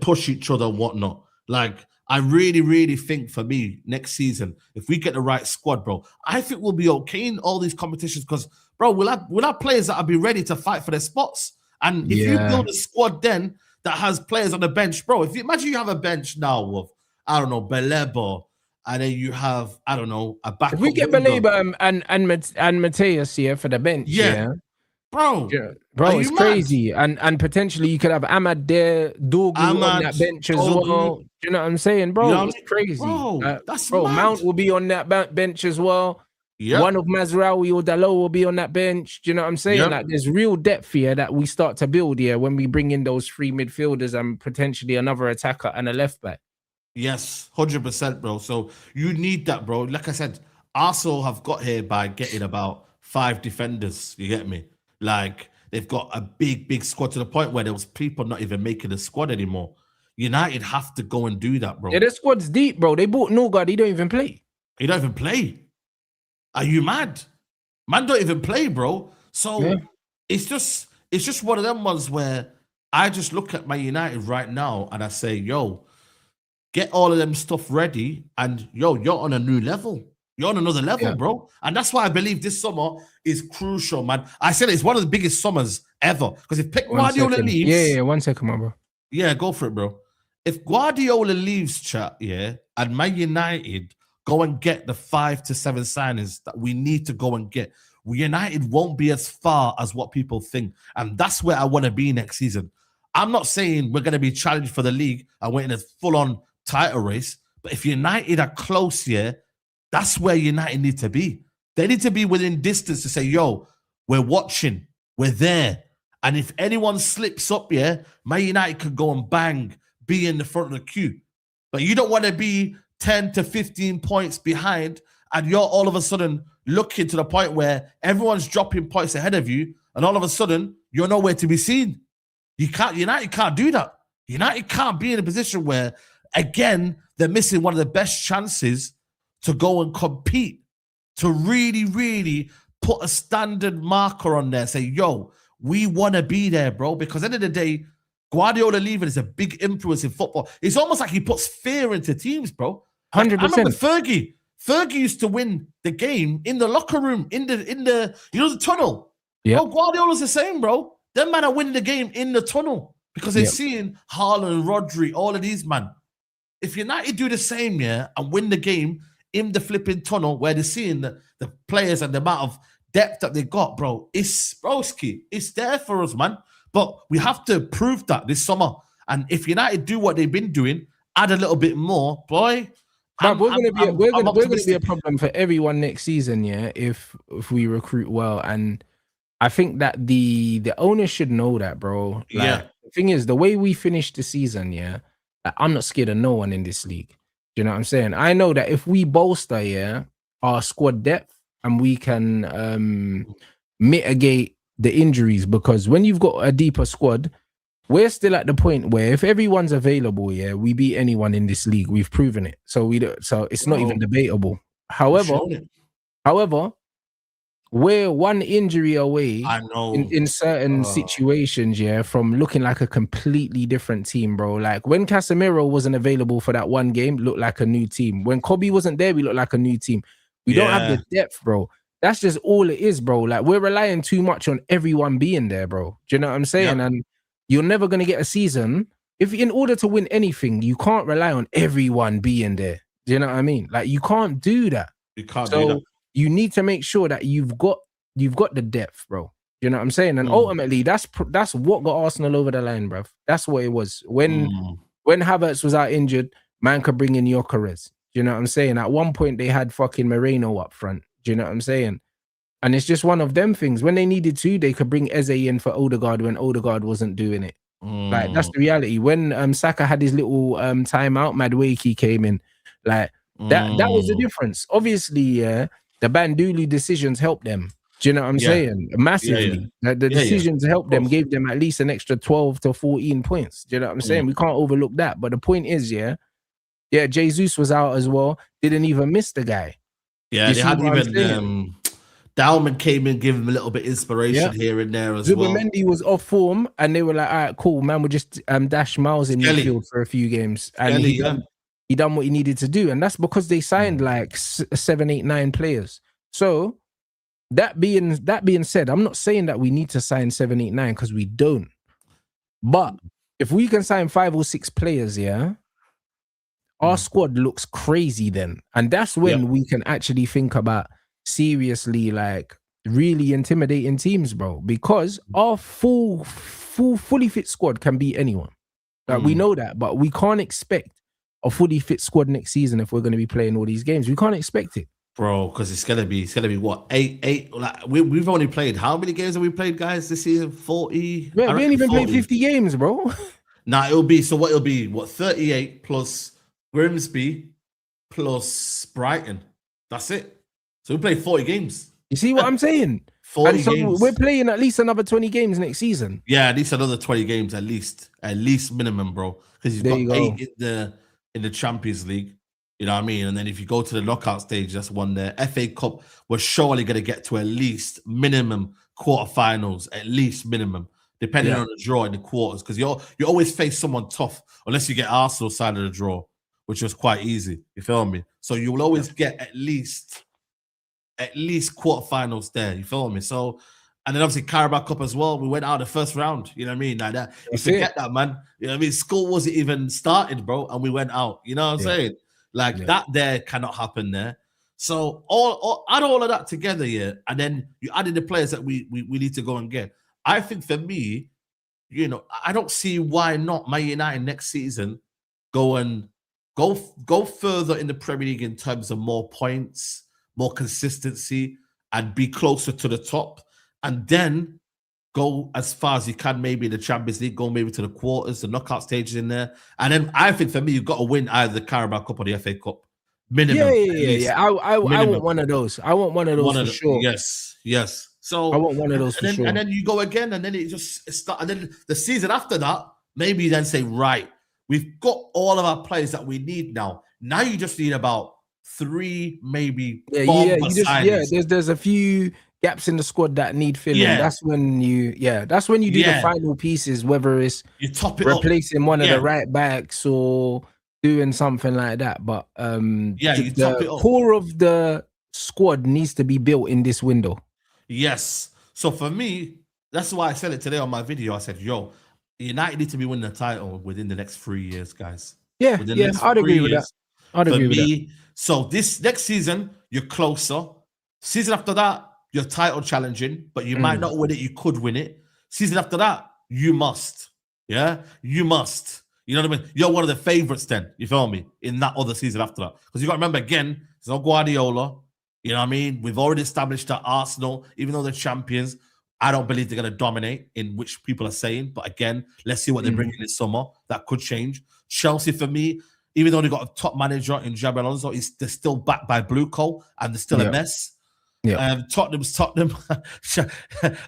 push each other and whatnot. Like, I really, really think for me, next season, if we get the right squad, bro, I think we'll be okay in all these competitions, because, bro, we'll have players that will be ready to fight for their spots. And if you build a squad then that has players on the bench, bro, imagine you have a bench now of, I don't know, Belebo, and then you have, I don't know, a backup. If we get Belebo and Mateus here for the bench, bro, it's crazy. And potentially you could have Ahmad there, Dorgu on that bench as well. Do you know what I'm saying, bro? It's crazy. Bro, that's mad. Mount will be on that bench as well. Yep. One of Mazraoui or Dalot will be on that bench. Do you know what I'm saying? Like, there's real depth here that we start to build here when we bring in those 3 midfielders and potentially another attacker and a left back. Yes, 100%, bro. So you need that, bro. Like I said, Arsenal have got here by getting about 5 defenders. You get me? Like, They've got a big squad to the point where there was people not even making the squad anymore. United have to go and do that, bro. Yeah, the squad's deep, bro. They bought Norgard. He don't even play. He don't even play. Are you mad? Man don't even play, bro. So it's just one of them ones where I just look at my United right now and I say, yo, get all of them stuff ready, and yo, you're on a new level. You're on another level, bro. And that's why I believe this summer is crucial, man. I said it's one of the biggest summers ever. Because if Pep Guardiola leaves... Yeah, 1 second, my bro. Yeah, go for it, bro. If Guardiola leaves, chat, and Man United go and get the 5 to 7 signings that we need to go and get, United won't be as far as what people think. And that's where I want to be next season. I'm not saying we're going to be challenged for the league and we're in a full-on title race, but if United are close here, that's where United need to be. They need to be within distance to say, yo, we're watching, we're there. And if anyone slips up, Man United could go and bang, be in the front of the queue. But you don't want to be 10 to 15 points behind and you're all of a sudden looking to the point where everyone's dropping points ahead of you and all of a sudden you're nowhere to be seen. United can't do that. United can't be in a position where, again, they're missing one of the best chances to go and compete, to really, really put a standard marker on there. Say, yo, we want to be there, bro. Because at the end of the day, Guardiola leaving is a big influence in football. It's almost like he puts fear into teams, bro. 100%. I remember Fergie. Fergie used to win the game in the locker room, in the the tunnel. Yeah. Bro, Guardiola's the same, bro. Them man are winning the game in the tunnel because they're seeing Haaland, Rodri, all of these, man. If United do the same, and win the game in the flipping tunnel where they're seeing the players and the amount of depth that they got, bro, it's broski. It's there for us, man. But we have to prove that this summer. And if United do what they've been doing, add a little bit more, boy. But we're going to be a problem for everyone next season, if we recruit well. And I think that the owners should know that, bro. The thing is, the way we finished the season, I'm not scared of no one in this league. Do you know what I'm saying? I know that if we bolster, our squad depth and we can mitigate the injuries, because when you've got a deeper squad, we're still at the point where if everyone's available, we beat anyone in this league. We've proven it. So it's not even debatable. However, we're one injury away in certain situations, from looking like a completely different team, bro. Like when Casemiro wasn't available for that one game, looked like a new team. When Kobe wasn't there, we looked like a new team. We don't have the depth, bro. That's just all it is, bro. Like we're relying too much on everyone being there, bro. Do you know what I'm saying? Yep. And you're never going to get a season. If in order to win anything, you can't rely on everyone being there. Do you know what I mean? Like you can't do that. You can't do that. You need to make sure that you've got the depth, bro. You know what I'm saying? And ultimately, that's what got Arsenal over the line, bro. That's what it was. When Havertz was out injured, man could bring in Gyökeres. You know what I'm saying? At one point, they had fucking Moreno up front. Do you know what I'm saying? And it's just one of them things. When they needed to, they could bring Eze in for Odegaard when Odegaard wasn't doing it. Like that's the reality. When Saka had his little timeout, Madueke came in. Like that was the difference. Obviously, the Bandulu decisions helped them. Do you know what I'm saying? Massively. Like the decisions helped them, gave them at least an extra 12 to 14 points. Do you know what I'm saying? We can't overlook that. But the point is, Jesus was out as well. Didn't even miss the guy. Yeah, they hadn't even Dalman came in, gave him a little bit of inspiration here and there as well. Zubimendi was off form, and they were like, all right, cool, man, we'll just dash Miles in midfield for a few games. And he done what he needed to do. And that's because they signed like 7, 8, 9 players. So that being said, I'm not saying that we need to sign 7, 8, 9 because we don't. But if we can sign 5 or 6 players, our squad looks crazy then. And that's when we can actually think about seriously, like really intimidating teams, bro. Because our fully fit squad can beat anyone. Like we know that, but we can't expect a fully fit squad next season if we're going to be playing all these games. We can't expect it, bro. Because it's gonna be what 8. Like we've only played, how many games have we played, guys, this season? 40. Yeah, we ain't even played 50 games, bro. Nah, it'll be 38 plus Grimsby plus Brighton. That's it. So we played 40 games. You see what I'm saying? 40 And so games. we're playing at least another 20 games next season. Yeah, at least another 20 games at least minimum, bro. Because you've got 8 in the Champions League. You know what I mean? And then if you go to the knockout stage, that's one there. FA Cup, we're surely going to get to at least minimum quarterfinals, at least minimum, depending on the draw in the quarters. Because you always face someone tough, unless you get Arsenal side of the draw, which was quite easy. You feel me? So you will always get at least quarterfinals there. You feel me? So, and then obviously Carabao Cup as well. We went out the first round. You know what I mean? Like that. You forget that, man. You know what I mean? School wasn't even started, bro, and we went out. You know what I'm saying? Like that there cannot happen there. So add all of that together, yeah, and then you added the players that we need to go and get. I think for me, you know, I don't see why not Man United next season go further in the Premier League in terms of more points, more consistency, and be closer to the top, and then go as far as you can, maybe in the Champions League, go maybe to the quarters, the knockout stages in there. And then I think for me, you've got to win either the Carabao Cup or the FA Cup. Minimum. Yeah. I want one of those. I want one of those for sure. Yes. So I want one of those for sure. And then you go again, and then it just start. And then the season after that, maybe you then say, right, we've got all of our players that we need now. Now you just need about 3, maybe. There's a few gaps in the squad that need filling. That's when you do the final pieces, whether it's you top it replacing one of the right backs or doing something like that. But the core of the squad needs to be built in this window. Yes. So for me, that's why I said it today on my video. I said, yo, United need to be winning the title within the next 3 years, guys. I'd agree with that. I'd agree with that. So this next season, you're closer. Season after that, you're title challenging, but you might not win it. You could win it. Season after that, you must. Yeah, you must. You know what I mean? You're one of the favorites then, you feel me, in that other season after that. Because you got to remember, again, it's no Guardiola. You know what I mean? We've already established that Arsenal, even though they're champions, I don't believe they're going to dominate, in which people are saying. But again, let's see what they bring in this summer. That could change. Chelsea, for me, even though they got a top manager in Xabi Alonso, they're still backed by Blue Coal, and they're still a mess. Tottenham's Tottenham.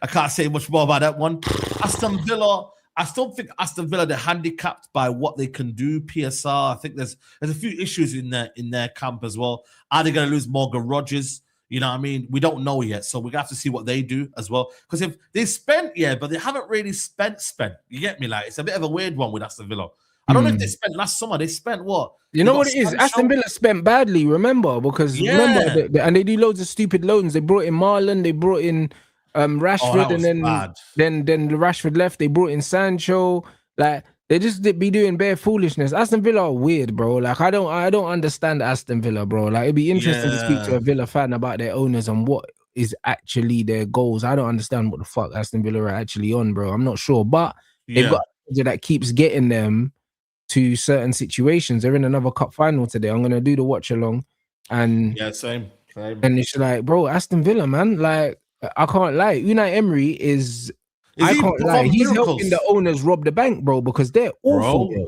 I can't say much more about that one. Aston Villa, I still think Aston Villa, they're handicapped by what they can do. PSR, I think there's a few issues in their camp as well. Are they going to lose Morgan Rogers? You know what I mean? We don't know yet, so we're going to have to see what they do as well. Because if they spent, but they haven't really spent. You get me? Like, it's a bit of a weird one with Aston Villa. I don't know if they spent last summer. They spent what? You know what it is? Aston Villa spent badly, remember? Because remember, and they do loads of stupid loans. They brought in Marlon, they brought in Rashford, and then the Rashford left. They brought in Sancho. Like, they just be doing bare foolishness. Aston Villa are weird, bro. Like, I don't understand Aston Villa, bro. Like, it'd be interesting to speak to a Villa fan about their owners and what is actually their goals. I don't understand what the fuck Aston Villa are actually on, bro. I'm not sure, but they've got a manager that keeps getting them to certain situations. They're in another cup final today. I'm gonna do the watch along, and same. And it's like, bro, Aston Villa, man. Like, I can't lie. Unai Emery is I can't lie. He's helping the owners rob the bank, bro, because they're awful.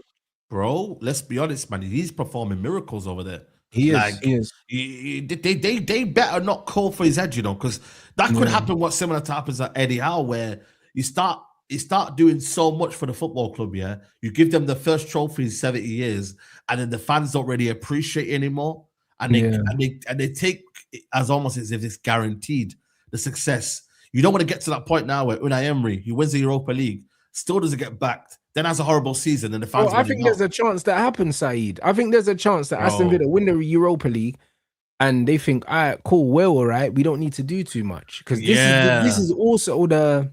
Bro, let's be honest, man. He's performing miracles over there. He is. They better not call for his head, you know, because that could happen. What similar to happens at Eddie Howe, where you start doing so much for the football club, you give them the first trophy in 70 years, and then the fans don't really appreciate it anymore, and they take it as almost as if it's guaranteed the success. You don't want to get to that point now where Unai Emery, who wins the Europa League, still doesn't get backed, then has a horrible season, and the fans. I think there's a chance that happens, Saeed. I think there's a chance that Aston Villa win the Europa League, and they think, all right, cool, we're all right. We don't need to do too much, because this is also the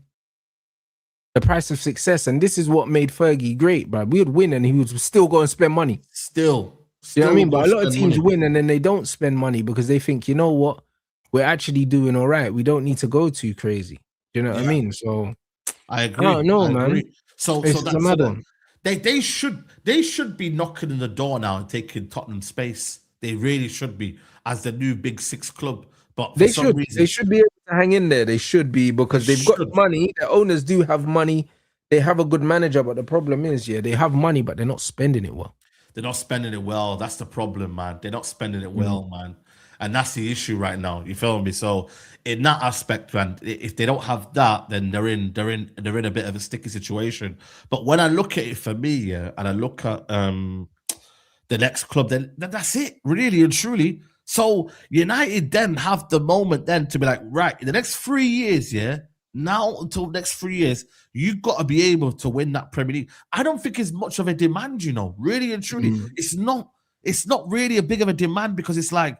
price of success, and this is what made Fergie great, bro. We would win and he would still go and spend money. Still you know what I mean? But a lot of teams win and then they don't spend money because they think, you know what, we're actually doing all right. We don't need to go too crazy. You know what I mean? So I agree. I don't know, man. So that's one. They should be knocking on the door now and taking Tottenham space. They really should be, as the new Big Six club. But for some reason, they should be able to hang in there. They should be, because they've got money. The owners do have money. They have a good manager, but the problem is, they have money, but they're not spending it well. They're not spending it well. That's the problem, man. They're not spending it well, man. And that's the issue right now. You feel me? So in that aspect, man, if they don't have that, then they're in a bit of a sticky situation. But when I look at it for me, yeah, and I look at the next club, then that's it, really and truly. So United then have the moment then to be like, right, in the next 3 years, yeah, now until the next 3 years, you've got to be able to win that Premier League. I don't think it's much of a demand, you know, really and truly. It's not really a big of a demand because it's like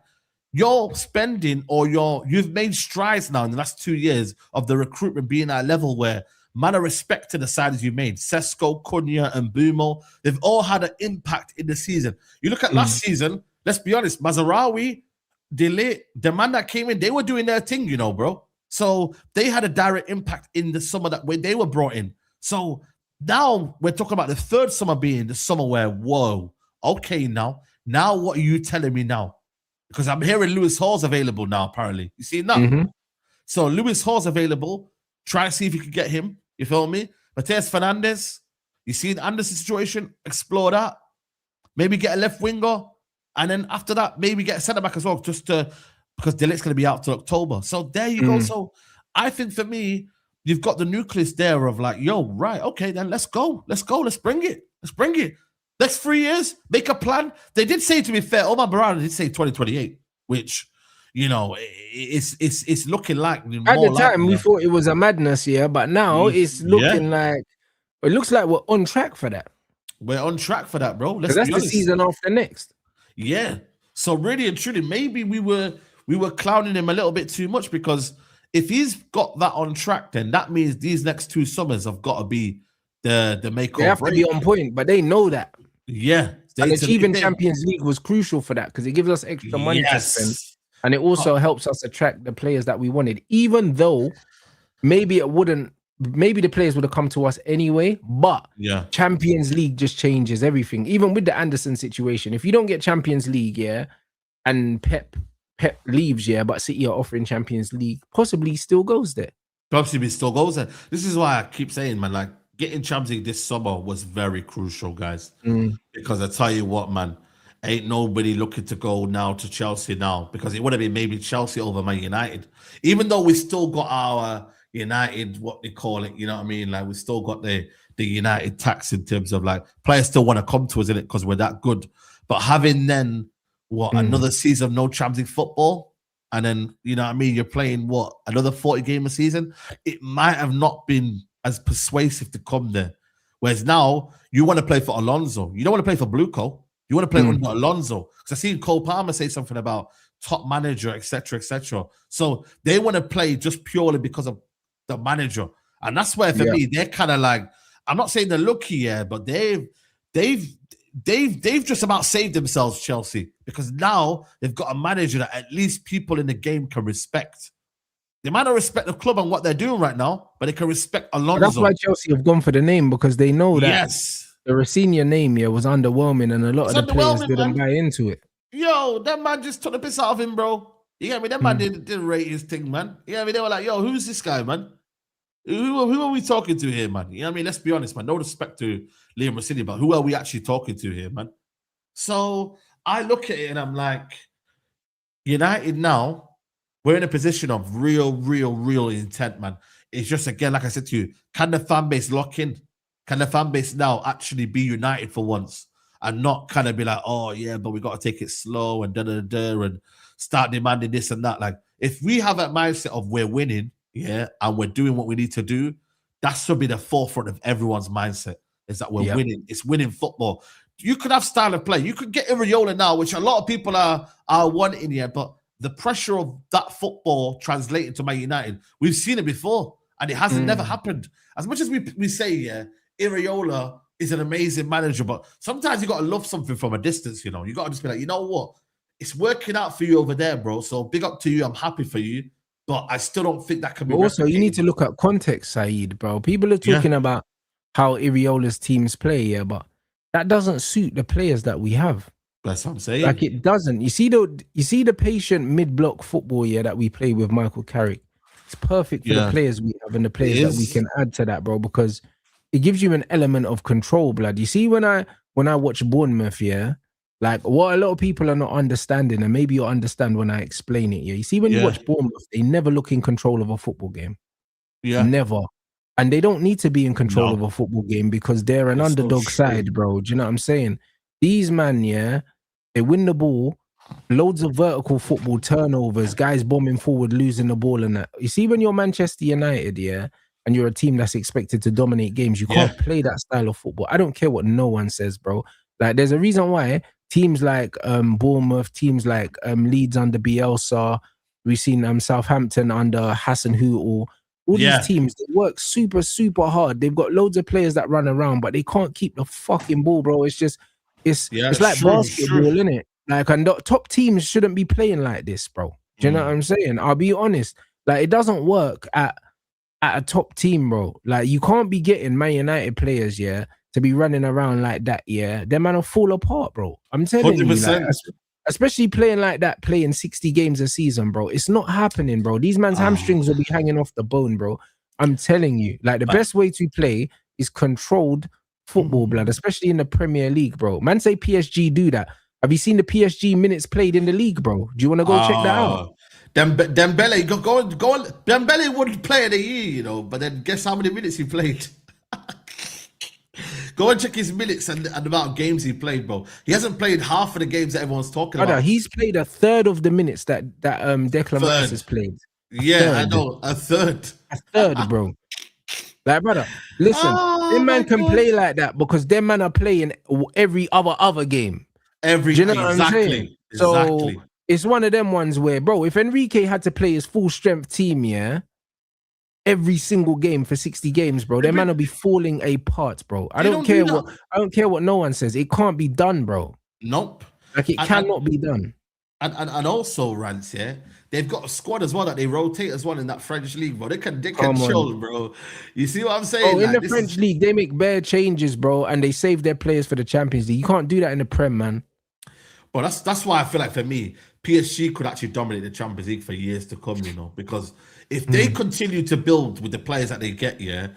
you're spending or you've made strides now in the last 2 years of the recruitment being at a level where man of respect to the sides you made. Sesko, Cunha, and Bumo, they've all had an impact in the season. You look at last season, let's be honest, Mazarawi, the man that came in, they were doing their thing, you know, bro. So they had a direct impact in the summer that when they were brought in. So now we're talking about the third summer being the summer where, whoa, okay, now what are you telling me now? Because I'm hearing Lewis Hall's available now, apparently. You see that? So Lewis Hall's available. Try to see if you can get him. You feel me? Mateus Fernandez. You see the Anderson situation? Explore that. Maybe get a left winger. And then after that, maybe get a centre back as well, just because De Ligt's going to be out till October. So there you go. So I think for me, you've got the nucleus there of like, yo, right, okay, then let's go. Let's bring it. Next 3 years, make a plan. They did say, to be fair, Omar Barada did say 2028, which, you know, it's looking like at the time we thought it was a madness, yeah, but now it's looking like it looks like we're on track for that. We're on track for that, bro. Let's be honest. That's the season after next. Yeah. So really and truly, maybe we were clowning him a little bit too much, because if he's got that on track, then that means these next 2 summers have got to be the make or break. They have to be on point, but they know that. Yeah. And achieving Champions League was crucial for that because it gives us extra money to spend. And it also helps us attract the players that we wanted, even though maybe the players would have come to us anyway, but Champions League just changes everything. Even with the Anderson situation, if you don't get Champions League, and Pep leaves, but City are offering Champions League, possibly still goes there. Possibly still goes there. This is why I keep saying, man, like, getting Champions League this summer was very crucial, guys. Because I tell you what, man, ain't nobody looking to go now to Chelsea now, because it would have been maybe Chelsea over Man United. Even though we still got our United, what they call it, you know what I mean? Like, we still got the United tax in terms of like players still want to come to us in it because we're that good. But having then another season of no Champions League football, and then, you know what I mean, you're playing another 40 game a season, it might have not been as persuasive to come there. Whereas now you want to play for Alonso. You don't want to play for Bluco. You want to play under Alonso. Because I seen Cole Palmer say something about top manager, etc., etc. So they want to play just purely because of the manager. And that's where for me, they're kind of like, I'm not saying they're lucky, but they've just about saved themselves, Chelsea, because now they've got a manager that at least people in the game can respect. They might not respect the club and what they're doing right now, but they can respect Alonso. But that's why Chelsea have gone for the name, because they know that the Rosenior name was underwhelming, and a lot of the players didn't buy into it. Yo, that man just took the piss out of him, bro. You get me? That man didn't rate his thing, man. You get me? They were like, yo, who's this guy, man? Who are we talking to here, man? You know what I mean? Let's be honest, man. No respect to Liam Rosenior, but who are we actually talking to here, man? So I look at it and I'm like, United now, we're in a position of real intent, man. It's just, again, like I said to you, can the fan base lock in? Can the fan base now actually be united for once and not kind of be like, oh, yeah, but we got to take it slow and da-da-da and start demanding this and that? Like, if we have that mindset of we're winning, and we're doing what we need to do, that should be the forefront of everyone's mindset, is that we're winning. It's winning football. You could have style of play. You could get Iriola now, which a lot of people are wanting here, but the pressure of that football translated to Man United, we've seen it before, and it hasn't never happened. As much as we say, Iriola is an amazing manager, but sometimes you got to love something from a distance, you know. You got to just be like, you know what? It's working out for you over there, bro. So big up to you. I'm happy for you. But I still don't think that can be. Also, you need to look at context, Saeed, bro. People are talking about how Iriola's teams play, but that doesn't suit the players that we have. That's what I'm saying. Like, it doesn't. You see the patient mid-block football that we play with Michael Carrick. It's perfect for the players we have and the players that we can add to that, bro, because it gives you an element of control, blood. You see, when I watch Bournemouth, Like what a lot of people are not understanding, and maybe you'll understand when I explain it. Yeah, you see, when you watch Bournemouth, they never look in control of a football game. Yeah. Never. And they don't need to be in control of No. a football game because they're an It's so underdog true. side, bro. Do you know what I'm saying? These man, yeah, they win the ball, loads of vertical football, turnovers, guys bombing forward, losing the ball and that. You see, when you're Manchester United, yeah, and you're a team that's expected to dominate games, you can't play that style of football. I don't care what no one says, bro. Like, there's a reason why teams like Bournemouth, teams like Leeds under Bielsa, we've seen Southampton under Hassan Hootel. All these teams, they work super, super hard. They've got loads of players that run around, but they can't keep the fucking ball, bro. It's just, it's like basketball, innit? Like, and the top teams shouldn't be playing like this, bro. Do you know what I'm saying? I'll be honest. Like, it doesn't work at a top team, bro. Like, you can't be getting Man United players, yeah, to be running around like that, yeah. Them man will fall apart, bro. I'm telling 100%. You, like, especially playing like that, playing 60 games a season, bro. It's not happening, bro. These man's hamstrings will be hanging off the bone, bro. I'm telling you, like, the best way to play is controlled football, blood, especially in the Premier League, bro. Man say PSG do that. Have you seen the PSG minutes played in the league, bro? Do you want to go check that out? Dembele, go on. Dembele wouldn't play in a year, you know, but then guess how many minutes he played? Go and check his minutes and the amount of games he played, bro. He hasn't played half of the games that everyone's talking about. He's played a third of the minutes that Declan Rice has played. I know. A third. A third, bro. Like, brother, listen, them man can play like that because them man are playing every other game. Do you know what I'm saying? So it's one of them ones where, bro, if Enrique had to play his full strength team, yeah, every single game for 60 games, bro, that man will be falling apart, bro. I don't care what no one says. It can't be done, bro. Nope. Like, it cannot be done. And also, Rants, yeah, they've got a squad as well that they rotate as well in that French league, bro. They can chill, bro. You see what I'm saying? Oh, in the French league, they make bare changes, bro, and they save their players for the Champions League. You can't do that in the Prem, man. Well, that's why I feel like, for me, PSG could actually dominate the Champions League for years to come, you know, because if they continue to build with the players that they get, yeah,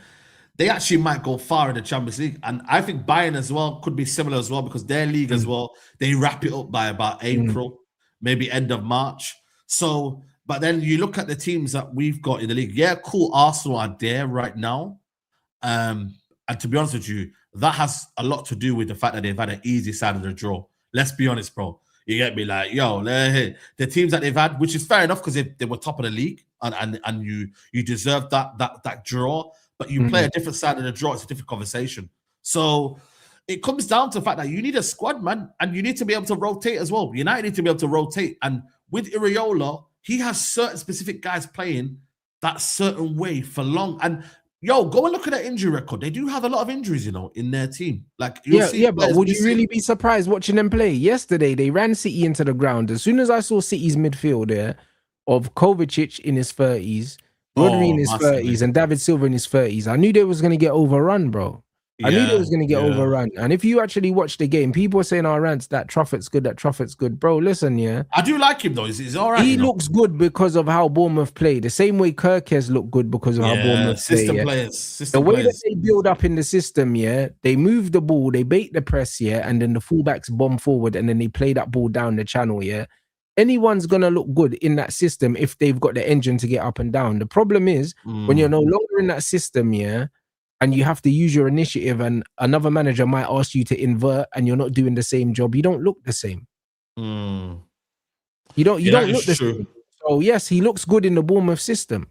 they actually might go far in the Champions League. And I think Bayern as well could be similar as well, because their league as well, they wrap it up by about April, maybe end of March. So, but then you look at the teams that we've got in the league. Yeah, cool, Arsenal are there right now. And to be honest with you, that has a lot to do with the fact that they've had an easy side of the draw. Let's be honest, bro. You get me? Like, yo, the teams that they've had, which is fair enough because they were top of the league, and you deserve that draw. But you play a different side of the draw, it's a different conversation. So it comes down to the fact that you need a squad, man, and you need to be able to rotate as well. United need to be able to rotate. And with Iriola, he has certain specific guys playing that certain way for long. And yo, go and look at that injury record. They do have a lot of injuries, you know, in their team. Like, but would you really be surprised watching them play? Yesterday, they ran City into the ground. As soon as I saw City's midfield there, of Kovacic in his 30s, Rodri in his 30s, and David Silva in his 30s, I knew they was going to get overrun, bro. I knew they was going to get overrun. And if you actually watch the game, people are saying, Rants, that Truffett's good. Bro, listen, yeah. I do like him, though. He's all right. He looks good because of how Bournemouth play. The same way Kirkes looked good because of how Bournemouth play. The way that they build up in the system, yeah, they move the ball, they bait the press, yeah, and then the fullbacks bomb forward, and then they play that ball down the channel, yeah. Anyone's going to look good in that system if they've got the engine to get up and down. The problem is when you're no longer in that system, yeah, and you have to use your initiative and another manager might ask you to invert and you're not doing the same job, you don't look the same. You don't look the same. So yes, he looks good in the Bournemouth system.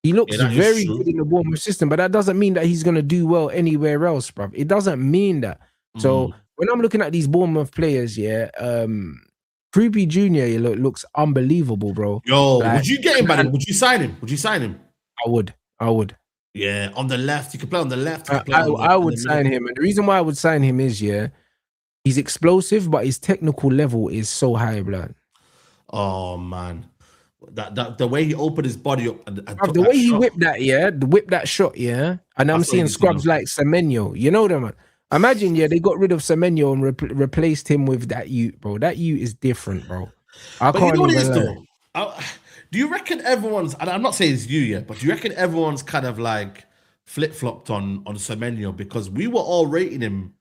He looks very good in the Bournemouth system, but that doesn't mean that he's going to do well anywhere else, bruv. It doesn't mean that. So when I'm looking at these Bournemouth players, yeah, Creepy Jr. looks unbelievable, bro. Yo, like, would you get him, man? Would you sign him? I would. Yeah, on the left. You can play on the left. I would sign him. And the reason why I would sign him is, yeah, he's explosive, but his technical level is so high, blood. Oh, man. That the way he opened his body up and the way he whipped that shot, yeah. And I'm seeing scrubs like Semenyo. You know them, man. Imagine, yeah, they got rid of Semenyo and replaced him with that Ute, bro. That Ute is different, bro. But you know what it is, though? Do you reckon everyone's, and I'm not saying it's you yet, but do you reckon everyone's kind of like flip-flopped on Semenyo? Because we were all rating him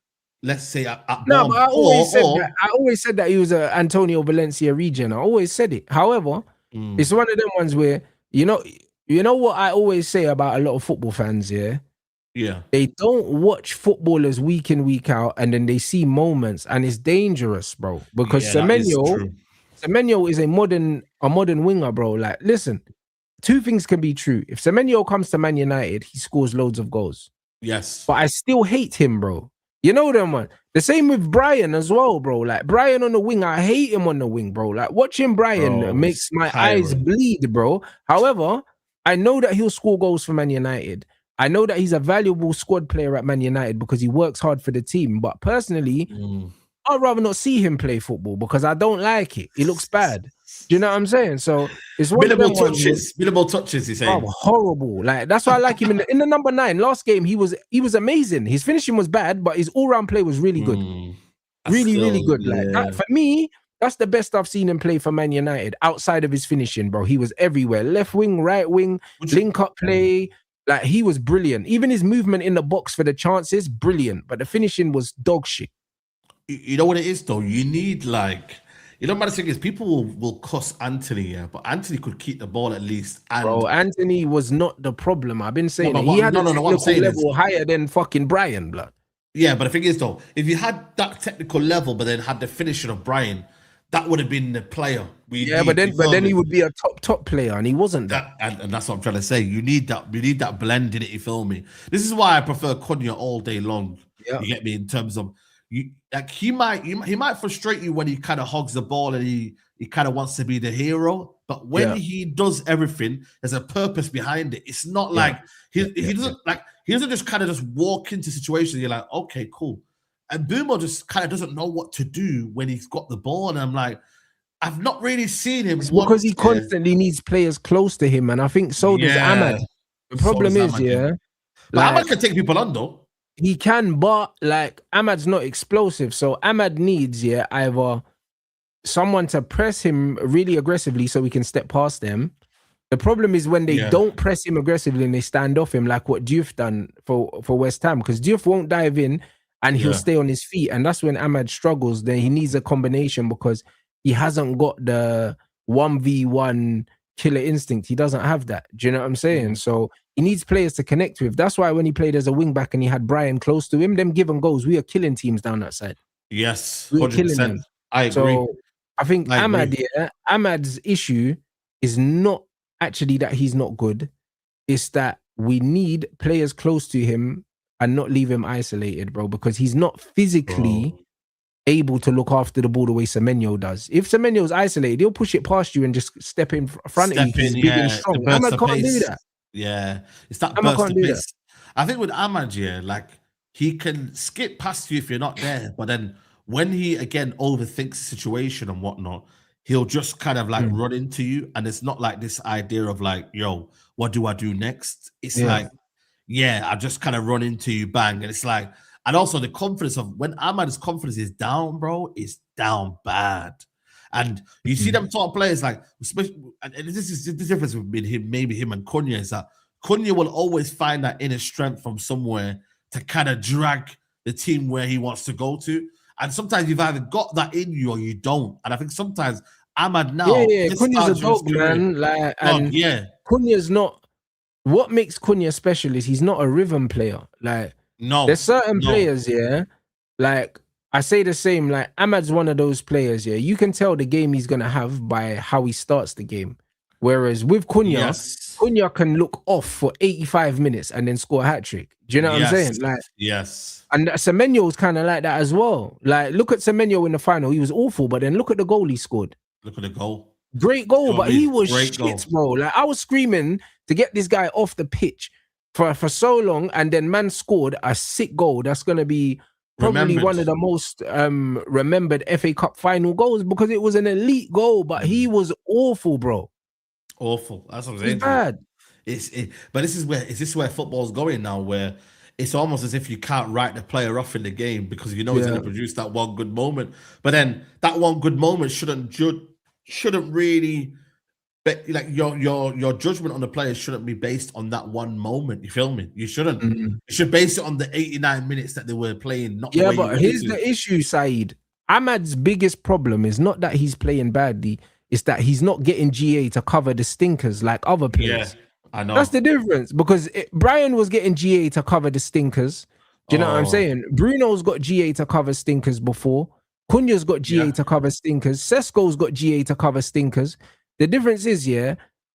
let's say at No, but I Bournemouth, always said that. I always said that he was a Antonio Valencia regen. I always said it. However, it's one of them ones where you know what I always say about a lot of football fans. Yeah, they don't watch footballers week in week out, and then they see moments, and it's dangerous, bro. Because that is true. Semenyo is a modern winger, bro. Like, listen, two things can be true. If Semenyo comes to Man United, he scores loads of goals. Yes. But I still hate him, bro. You know them, man. The same with Brian as well, bro. Like, Brian on the wing, I hate him on the wing, bro. Like, watching Brian makes my eyes bleed, bro. However, I know that he'll score goals for Man United. I know that he's a valuable squad player at Man United because he works hard for the team. But personally, I'd rather not see him play football because I don't like it. It looks bad. Do you know what I'm saying? So it's one minimal touches. He's saying, horrible. Like, that's why I like him in the number 9 last game. He was amazing. His finishing was bad, but his all-round play was really good. Really good. Like, that, for me, that's the best I've seen him play for Man United outside of his finishing, bro. He was everywhere. Left wing, right wing, link-up play. Like, he was brilliant. Even his movement in the box for the chances, brilliant. But the finishing was dog shit. You know what it is, though? You need, like... You know, my thing is, people will cuss Anthony, but Anthony could keep the ball at least. And bro, Anthony was not the problem. I've been saying he had a technical level higher than fucking Brian, blood. Yeah, but the thing is, though, if you had that technical level, but then had the finishing of Brian, that would have been the player. But then he would be a top player, and he wasn't that. And that's what I'm trying to say. You need that blend in it. You feel me? This is why I prefer Cunha all day long. Yeah. You get me? In terms of he might frustrate you when he kind of hogs the ball and he kind of wants to be the hero. But when he does everything, there's a purpose behind it. It's not like he doesn't just kind of just walk into situations. You're like, okay, cool. And Boomer just kind of doesn't know what to do when he's got the ball. And I'm like, I've not really seen him. It's because he constantly needs players close to him, and I think so does Ahmad. The problem is, but Ahmad can take people on though. He can, but like Ahmad's not explosive, so Ahmad needs either someone to press him really aggressively so he can step past them. The problem is when they don't press him aggressively and they stand off him, like what Diouf done for West Ham, because Diouf won't dive in and he'll stay on his feet, and that's when Ahmad struggles. Then he needs a combination because he hasn't got the 1v1 killer instinct. He doesn't have that. Do you know what I'm saying? So he needs players to connect with. That's why when he played as a wing back and he had Brian close to him, them give and goes, we are killing teams down that side. Yes, 100%. We are killing them. I agree. So I think Ahmad's issue is not actually that he's not good. It's that we need players close to him and not leave him isolated, bro, because he's not physically able to look after the ball the way Semenyo does. If Semenyo's isolated, he'll push it past you and just step in front of you. He's big and strong. Ahmad can't do that. Yeah, it's that burst of pace. I think with Ahmad, like he can skip past you if you're not there, but then when he again overthinks the situation and whatnot, he'll just kind of like run into you, and it's not like this idea of like, yo, what do I do next? It's like, I just kind of run into you, bang, and it's like, and also the confidence of when Ahmad's confidence is down, bro, it's down bad. And you see them top players like, especially, and this is the difference between him and Cunha is that Cunha will always find that inner strength from somewhere to kind of drag the team where he wants to go to. And sometimes you've either got that in you or you don't. And I think sometimes Ahmad now, Cunha's a dog, man. Like, and Cunha's not. What makes Cunha special is he's not a rhythm player. Like, there's certain players, like. I say the same, like Ahmad's one of those players, you can tell the game he's going to have by how he starts the game. Whereas with Cunha, Cunha can look off for 85 minutes and then score a hat-trick. Do you know what I'm saying? Like, and Semenyo's kind of like that as well. Like, look at Semenyo in the final. He was awful, but then look at the goal he scored. Look at the goal. Great goal, but he was shit, bro. Like, I was screaming to get this guy off the pitch for so long, and then man scored a sick goal. That's going to be probably one of the most remembered FA Cup final goals because it was an elite goal, but he was awful, bro. Awful. That's what I'm saying. It's bad. But this is where football's going now, where it's almost as if you can't write the player off in the game because you know he's going to produce that one good moment. But then that one good moment shouldn't really but like your judgment on the players shouldn't be based on that one moment. You feel me? You shouldn't. You should base it on the 89 minutes that they were playing, not the way you but here's the issue, Saeed. Ahmad's biggest problem is not that he's playing badly, it's that he's not getting GA to cover the stinkers like other players. Yeah, I know. That's the difference, because Brian was getting GA to cover the stinkers. Do you know what I'm saying? Bruno's got GA to cover stinkers before. Cunha's got GA to cover stinkers. Sesko's got GA to cover stinkers. The difference is,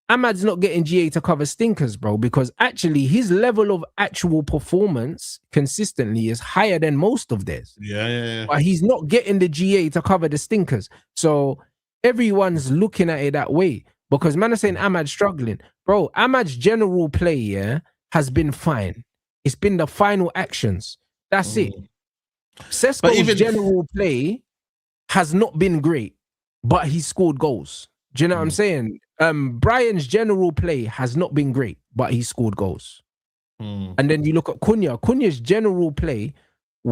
Ahmad's not getting GA to cover stinkers, bro, because actually his level of actual performance consistently is higher than most of theirs. Yeah. But he's not getting the GA to cover the stinkers. So everyone's looking at it that way, because man are saying Ahmad's struggling. Bro, Ahmad's general play, has been fine. It's been the final actions. That's it. Sesko's general play has not been great, but he scored goals. Do you know what I'm saying? Brian's general play has not been great, but he scored goals. And then you look at Cunha. Cunha's general play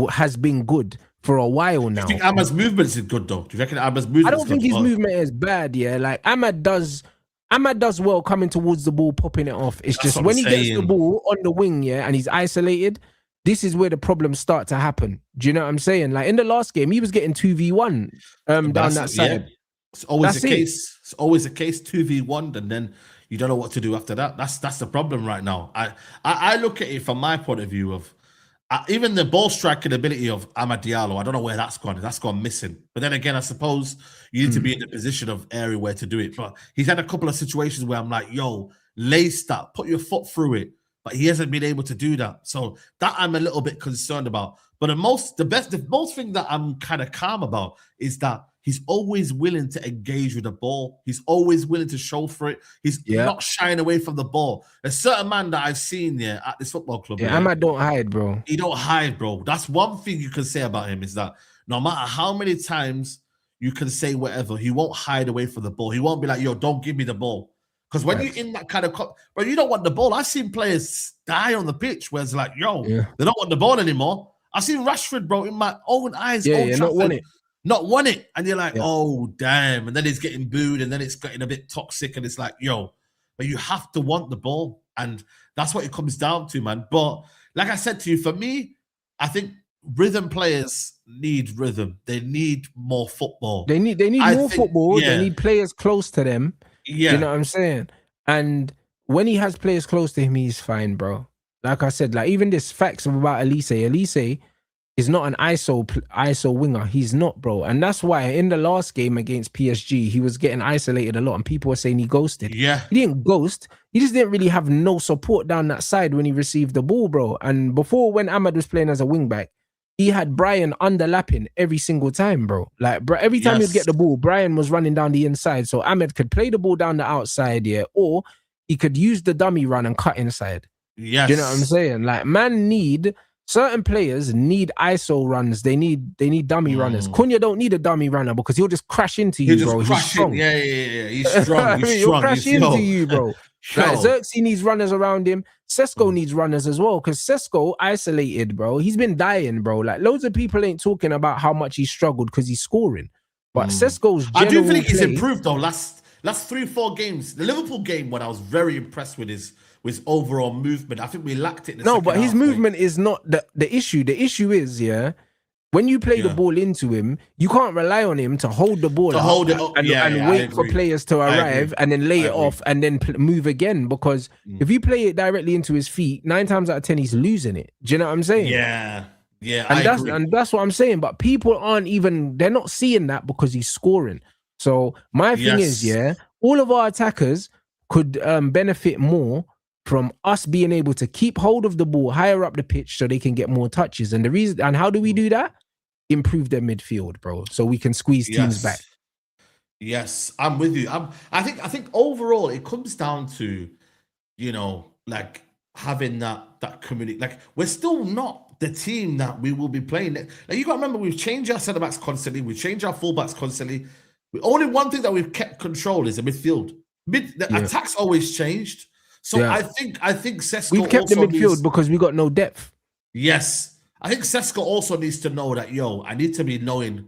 has been good for a while now. Do you think Ahmad's movement is good though? Do you reckon Ahmad's movement? I don't think his movement is bad. Like Ahmad does well coming towards the ball, popping it off. It's just when he gets the ball on the wing, and he's isolated, this is where the problems start to happen. Do you know what I'm saying? Like in the last game, he was getting 2v1 down that side. It's always the case. It's always the case. 2v1, and then you don't know what to do after that. That's the problem right now. I look at it from my point of view of even the ball striking ability of Amad Diallo. I don't know where that's gone. That's gone missing. But then again, I suppose you need to be in the position of area where to do it. But he's had a couple of situations where I'm like, yo, lace that, put your foot through it. But he hasn't been able to do that. So that I'm a little bit concerned about. But the most thing that I'm kind of calm about is that he's always willing to engage with the ball. He's always willing to show for it. He's not shying away from the ball. A certain man that I've seen at this football club. Ahmad don't hide, bro. He don't hide, bro. That's one thing you can say about him, is that no matter how many times you can say whatever, he won't hide away from the ball. He won't be like, yo, don't give me the ball. Because when you're in that kind of bro, you don't want the ball. I've seen players die on the pitch where it's like, yo, they don't want the ball anymore. I've seen Rashford, bro, in my own eyes. Not won it. And you're like, oh, damn. And then he's getting booed, and then it's getting a bit toxic. And it's like, yo, but you have to want the ball. And that's what it comes down to, man. But like I said to you, for me, I think rhythm players need rhythm. They need more football. They need more football. They need players close to them. Yeah. You know what I'm saying? And when he has players close to him, he's fine, bro. Like I said, like even this facts about Elise is not an ISO winger. He's not, bro. And that's why in the last game against PSG, he was getting isolated a lot, and people were saying he ghosted. Yeah. He didn't ghost. He just didn't really have no support down that side when he received the ball, bro. And before, when Ahmad was playing as a wing back, he had Brian underlapping every single time, bro. Like, bro, every time he'd get the ball, Brian was running down the inside. So Ahmed could play the ball down the outside, or he could use the dummy run and cut inside. Yes. Do you know what I'm saying? Like, certain players need ISO runs. They need dummy runners. Cunha don't need a dummy runner because he'll just crash into you, bro. He's strong. Yeah. He's strong. He'll crash into you, bro. Like, Xerxes needs runners around him. Sesko needs runners as well, because Sesko isolated, bro. He's been dying, bro. Like, loads of people ain't talking about how much he struggled because he's scoring. But Sesko's I do think he's improved though. Last 3-4 games, the Liverpool game, what I was very impressed with is overall movement. I think we lacked it. But his movement is not the issue. The issue is, when you play the ball into him, you can't rely on him to hold the ball and wait for players to arrive and then lay it off and then move again. Because if you play it directly into his feet, 9 times out of 10, he's losing it. Do you know what I'm saying? Yeah. And that's what I'm saying. But people they're not seeing that because he's scoring. So my thing is, all of our attackers could benefit more from us being able to keep hold of the ball higher up the pitch so they can get more touches. And the reason, and how do we do that? Improve their midfield, bro, so we can squeeze teams back. Yes, I'm with you. I think overall it comes down to, like having that community. Like, we're still not the team that we will be playing. Like, you got to remember, we've changed our centre backs constantly. We've changed our fullbacks constantly. Only one thing that we've kept control is the midfield. The attack's always changed. So I think Sesko, we've kept the midfield because we got no depth. Yes. I think Sesko also needs to know that, I need to be knowing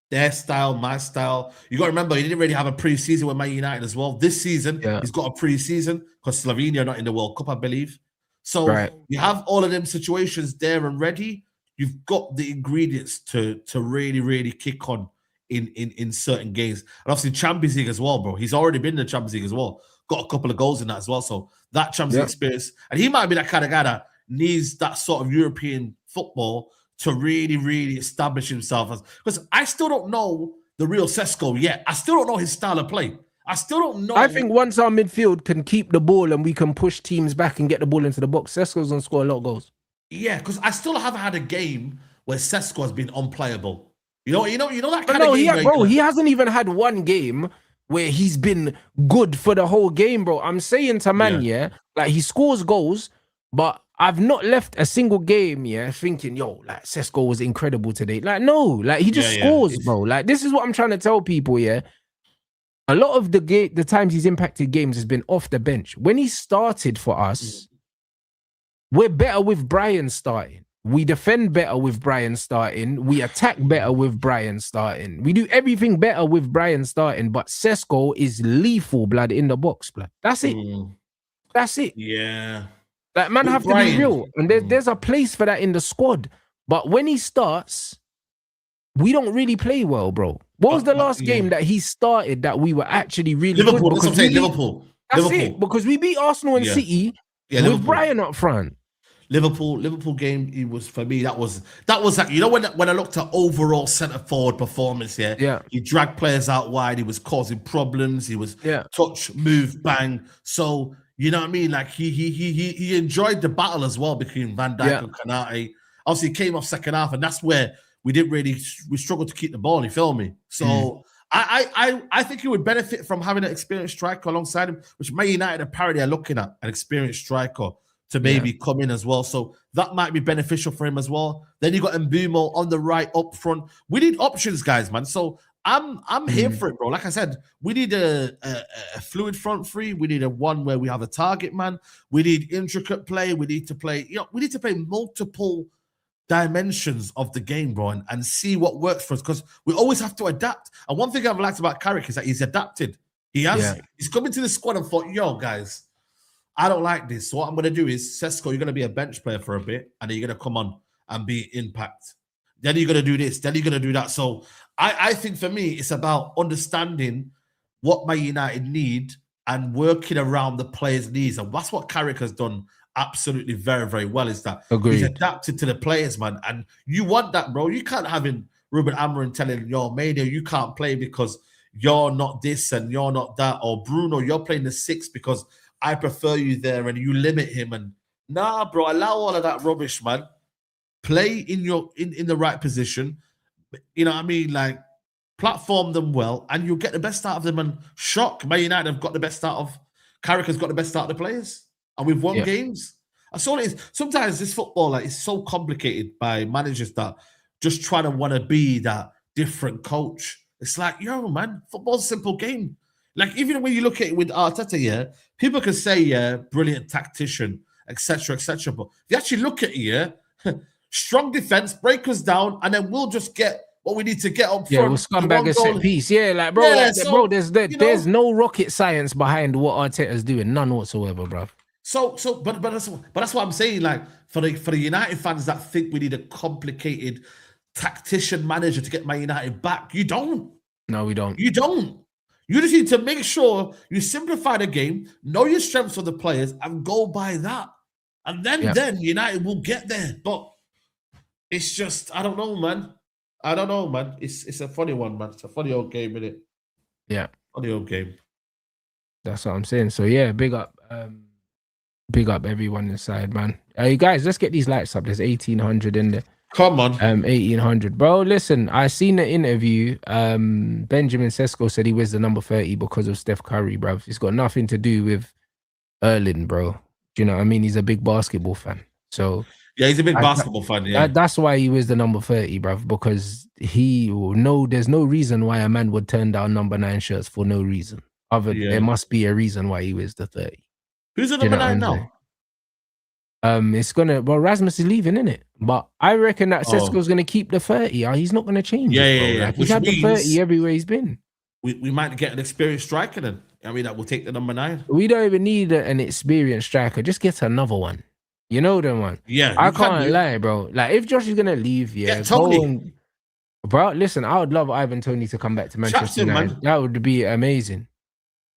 their style, my style. You got to remember, he didn't really have a pre-season with Man United as well. This season, he's got a pre-season because Slovenia are not in the World Cup, I believe. So you have all of them situations there and ready. You've got the ingredients to really, really kick on in certain games. And obviously Champions League as well, bro. He's already been in the Champions League as well. Got a couple of goals in that as well. So that Champions League experience. And he might be that kind of guy that needs that sort of European football to really, really establish himself. Because I still don't know the real Sesko yet. I still don't know his style of play. I still don't know. I think once our midfield can keep the ball and we can push teams back and get the ball into the box, Sesko's gonna score a lot of goals. Yeah, because I still haven't had a game where Sesko has been unplayable. You know that kind of game. He hasn't even had one game where he's been good for the whole game, bro. I'm saying to man, like he scores goals, but I've not left a single game, thinking, yo, like Sesko was incredible today. Like, no, like he just scores, bro. Like, this is what I'm trying to tell people, A lot of the times he's impacted games has been off the bench. When he started for us, we're better with Brian starting. We defend better with Brian starting. We attack better with Brian starting. We do everything better with Brian starting, but Sesko is lethal, blood, in the box, blood. That's it. That's it. Yeah. Like, man, have Brian, to be real. And there's a place for that in the squad. But when he starts, we don't really play well, bro. What was the last game that he started that we were actually really Liverpool, good? Because Liverpool. That's it. Because we beat Arsenal and City with Brian up front. Liverpool game, it was, for me, that was like, you know, when I looked at overall centre forward performance here, he dragged players out wide, he was causing problems, he was touch, move, bang. So, you know what I mean? Like he enjoyed the battle as well between Van Dijk and Konate. Obviously, he came off second half, and that's where we struggled to keep the ball. You feel me? So I think he would benefit from having an experienced striker alongside him, which Man United apparently are looking at, an experienced striker to maybe come in as well. So that might be beneficial for him as well. Then you got Mbeumo on the right up front. We need options, guys, man. So I'm here for it, bro. Like I said, we need a fluid front three. We need a one where we have a target man. We need intricate play. We need to play, we need to play multiple dimensions of the game, bro, and see what works for us, because we always have to adapt. And one thing I've liked about Carrick is that he's adapted. He's come into the squad and thought, yo, guys, I don't like this. So what I'm going to do is, Sesko, you're going to be a bench player for a bit, and then you're going to come on and be impact. Then you're going to do this. Then you're going to do that. So I think for me, it's about understanding what Man United need and working around the players' needs. And that's what Carrick has done absolutely very, very well, is that he's adapted to the players, man. And you want that, bro. You can't have Ruben Amorim telling your Mania you can't play because you're not this and you're not that. Or Bruno, you're playing the 6 because I prefer you there, and you limit him. And nah, bro, allow all of that rubbish, man. Play in the right position. You know what I mean? Like, platform them well, and you'll get the best out of them. And shock, Man United have got the best out of Carrick, has got the best out of the players, and we've won games. That's all it is. Sometimes this football is so complicated by managers that just try to want to be that different coach. It's like, yo, man, football's a simple game. Like, even when you look at it with Arteta, people can say, brilliant tactician, etc., etc. But if you actually look at it, strong defense, break us down, and then we'll just get what we need to get up front. Yeah, we'll scumbag a set piece. Yeah, like, bro, bro, there's no rocket science behind what Arteta's doing, none whatsoever, bro. But that's what I'm saying. Like, for the United fans that think we need a complicated tactician manager to get Man United back, you don't. No, we don't. You don't. You just need to make sure you simplify the game, know your strengths of the players, and go by that. And then United will get there. But it's just, I don't know, man. It's a funny one, man. It's a funny old game, isn't it? Yeah. Funny old game. That's what I'm saying. So yeah, big up everyone inside, man. Hey guys, let's get these lights up. There's 1,800 in there. Come on. 1,800. Bro, listen, I seen the interview. Benjamin Sesko said he wears the number 30 because of Steph Curry, bro. It's got nothing to do with Erling, bro. Do you know what I mean? He's a big basketball fan. So yeah, he's a big basketball fan, yeah. That's why he wears the number 30, bro, because there's no reason why a man would turn down number 9 shirts for no reason. There must be a reason why he wears the 30. Who's the number 9 now? It's gonna. Well, Rasmus is leaving, isn't it? But I reckon that Sesko's gonna keep the 30. He's not gonna change it, bro. Like, he's had the 30 everywhere he's been. We might get an experienced striker then. I mean, that will take the number 9. We don't even need an experienced striker. Just get another one. You know the one. Yeah, I can't lie, bro. Like, if Josh is gonna leave, yeah, Tony. go and, bro. Listen, I would love Ivan Toney to come back to Manchester United. That would be amazing.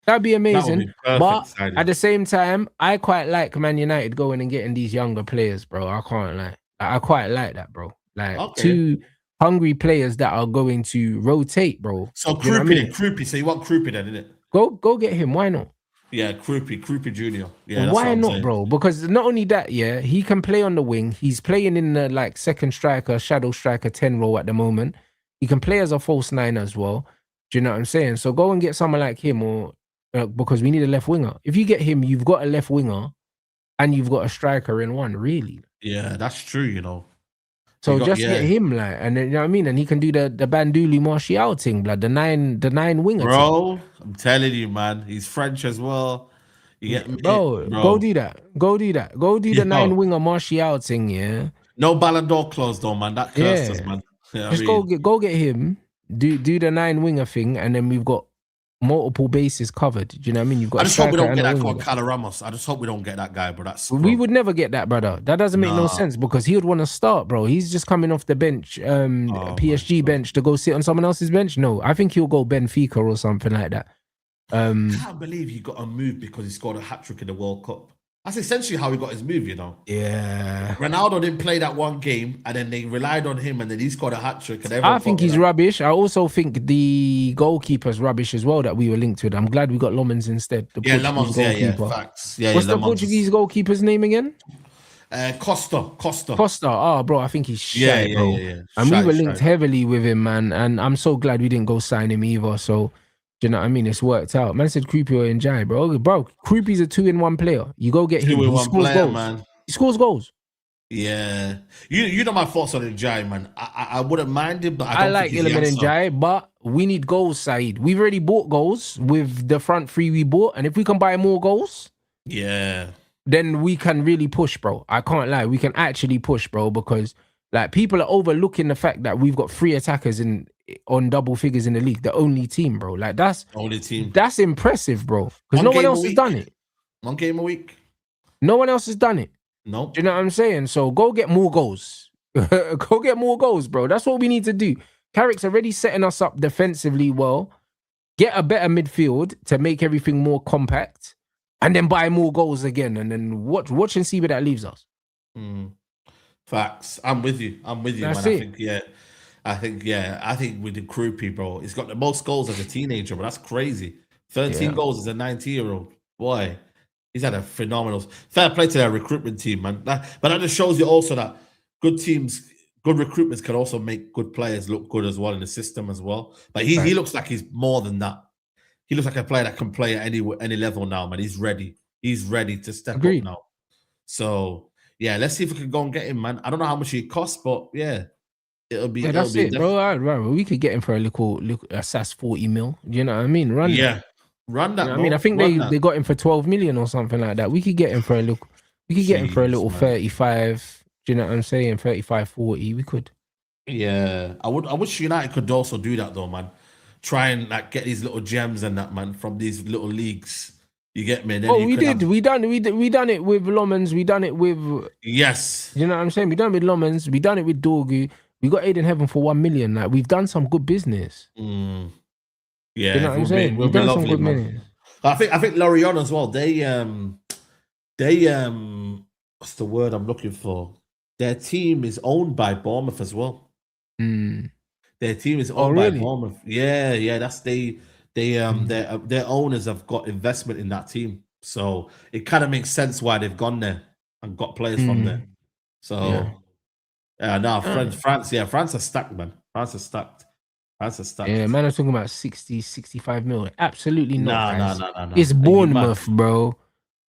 That'd be amazing. But at the same time, I quite like Man United going and getting these younger players, bro. I can't lie. I quite like that, bro. Like, 2 hungry players that are going to rotate, bro. So Krupi. So you want Krupi then, innit? Go get him. Why not? Yeah, Krupi Jr. Yeah, that's why not, bro? Because not only that, yeah, he can play on the wing. He's playing in the like second striker, shadow striker 10 role at the moment. He can play as a false 9 as well. Do you know what I'm saying? So go and get someone like him, or because we need a left winger. If you get him, you've got a left winger and you've got a striker in one, really. Yeah, that's true, you know. So get him, like, and then, you know what I mean? And he can do the Bandulu Martial thing, blood, the nine winger. Bro, I'm telling you, man. He's French as well. You get me? Bro, go do that. Go do the 9 winger Martial thing, yeah. No Ballon d'Or clause though, man. That cursed us, man. Just go get him, do the 9 winger thing, and then we've got multiple bases covered. Do you know what I mean? You've got. I just hope we don't get that called Cala Ramos. I just hope we don't get that guy, bro. We would never get that, brother. That doesn't make no sense, because he would want to start, bro. He's just coming off the bench, PSG bench, to go sit on someone else's bench. No, I think he'll go Benfica or something like that. I can't believe he got a move because he scored a hat-trick in the World Cup. That's essentially how he got his move, you know. Yeah. Ronaldo didn't play that one game, and then they relied on him, and then he scored a hat-trick. And I think he's rubbish. I also think the goalkeeper's rubbish as well that we were linked with. I'm glad we got Lomans instead. Lemons, facts. Yeah, what's the Portuguese goalkeeper's name again? Costa. Oh, bro, I think he's shit, bro. Yeah. And we were linked heavily with him, man. And I'm so glad we didn't go sign him either. So, do you know what I mean? It's worked out. Man said Creepy or Njai, bro. Bro, Creepy's a 2-in-1 player. You go get him. He scores goals. Man. He scores goals. Yeah. You know my thoughts on Njai, man. I wouldn't mind him, but I like Iliman Njai, but we need goals, Saeed. We've already bought goals with the front 3 we bought. And if we can buy more goals, then we can really push, bro. I can't lie. We can actually push, bro, because like people are overlooking the fact that we've got 3 attackers on double figures in the league, the only team, bro. Like that's only team. That's impressive, bro. Because no one else has done it. 1 game a week. No one else has done it. No. Do you know what I'm saying? So go get more goals. Go get more goals, bro. That's what we need to do. Carrick's already setting us up defensively well. Get a better midfield to make everything more compact, and then buy more goals again, and then watch and see where that leaves us. Facts. I'm with you, That's man. I think with the Krupi, bro, he's got the most goals as a teenager, but that's crazy. 13 goals as a 19-year-old. Boy, he's had a phenomenal. Fair play to their recruitment team, man. But that just shows you also that good teams, good recruitments can also make good players look good as well in the system as well. But he looks like he's more than that. He looks like a player that can play at any level now, man. He's ready. He's ready to step up now. So yeah, let's see if we can go and get him, man. I don't know how much he costs, but yeah. It'll be that's it, bro. We could get him for a SAS 40 mil. Do you know what I mean? Run that. You know I mean, I think they got him for 12 million or something like that. We could get him for a little. We could get him for a little 35. Do you know what I'm saying? 35, 40. We could. Yeah, I wish United could also do that though, man. Try and like get these little gems and that, man, from these little leagues. You get me? And then we did. We done it with Lomans. We done it with. Yes. You know what I'm saying? We done it with Lomans. We done it with Dorgu. We got Aiden Heaven for 1 million. Like, we've done some good business. Yeah, you know what I'm saying? We've done some good business. I think Lorient as well. They what's the word I'm looking for? Their team is owned by Bournemouth as well. Their team is owned by Bournemouth. Yeah. That's their owners have got investment in that team, so it kind of makes sense why they've gone there and got players from there. So. France are stacked, man. France are stacked. Yeah, man, I'm talking about 60, 65 mil. Absolutely not. No. It's Bournemouth, bro.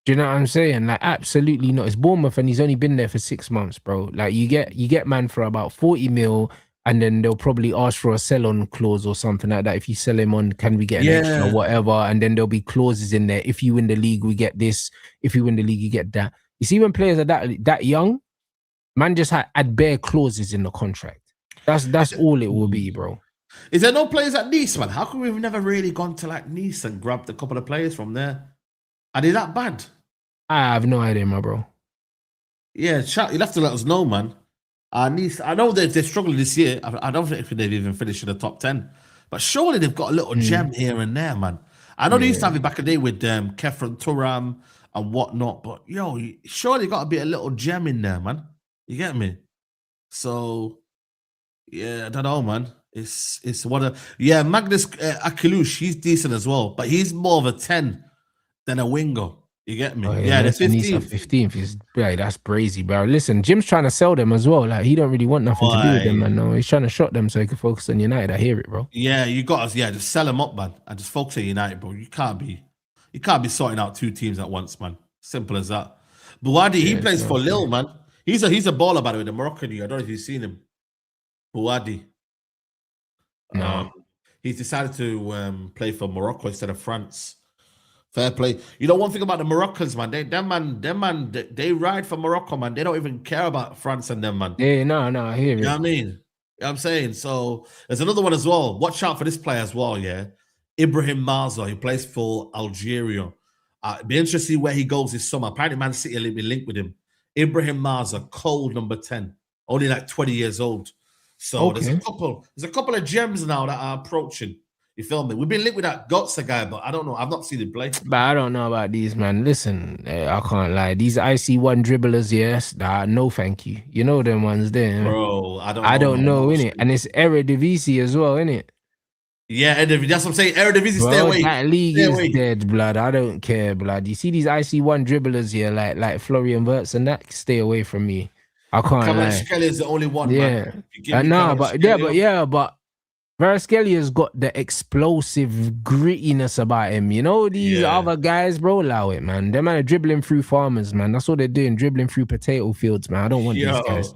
Do you know what I'm saying? Like, absolutely not. It's Bournemouth, and he's only been there for 6 months, bro. Like, you get man for about 40 mil, and then they'll probably ask for a sell-on clause or something like that. If you sell him on, can we get an extra or whatever? And then there'll be clauses in there. If you win the league, we get this. If you win the league, you get that. You see, when players are that young, man just had bare clauses in the contract. That's all it will be, bro. Is there no players at Nice, man? How come we've never really gone to like Nice and grabbed a couple of players from there? Are they that bad? I have no idea, my bro. Yeah, you'll have to let us know, man. Nice, I know they're struggling this year. I don't think they've even finished in the top 10. But surely they've got a little gem here and there, man. I know they used to have it back in the day with Kefren Turam and whatnot. But, yo, surely got to be a little gem in there, man. You get me? So, yeah, I don't know, man. It's one of... Yeah, Magnus Akilush, he's decent as well. But he's more of a 10 than a winger. You get me? Oh, yeah, the 15th. 15th is, yeah, that's crazy, bro. Listen, Jim's trying to sell them as well. Like, he don't really want nothing to do with them, man. No, he's trying to shot them so he can focus on United. I hear it, bro. Yeah, you got us. Yeah, just sell them up, man, and just focus on United, bro. You can't be sorting out two teams at once, man. Simple as that. Bouadi, he plays for Lille, man. He's a baller, by the way, the Moroccan. I don't know if you've seen him. Bouadi. No. He's decided to play for Morocco instead of France. Fair play. You know, one thing about the Moroccans, man, they ride for Morocco, man. They don't even care about France and them, man. Yeah, no, I hear it. You know what I mean? You know what I'm saying? So there's another one as well. Watch out for this player as well, yeah. Ibrahim Marza, he plays for Algeria. It'd be interesting to see where he goes this summer. Apparently, Man City will be linked with him. Ibrahim Marza, cold number 10, only like 20 years old. So there's a couple of gems now that are approaching. You feel me? We've been linked with that Gotza guy, but I don't know. I've not seen him play. But I don't know about these, man. Listen, I can't lie. These IC1 dribblers, yes, no thank you. You know them ones there. Bro, I don't know, innit? And it's Eredivisie as well, innit? Yeah, that's what I'm saying. Eredivisie, stay away. That league is dead, blood. I don't care, blood. You see these IC1 dribblers here, like Florian Wirtz and that, stay away from me. I can't lie. Kelly is the only one, man. But Varaskellia's got the explosive grittiness about him. You know, these other guys, bro, allow it, man. Them man are dribbling through farmers, man. That's what they're doing, dribbling through potato fields, man. I don't want these guys.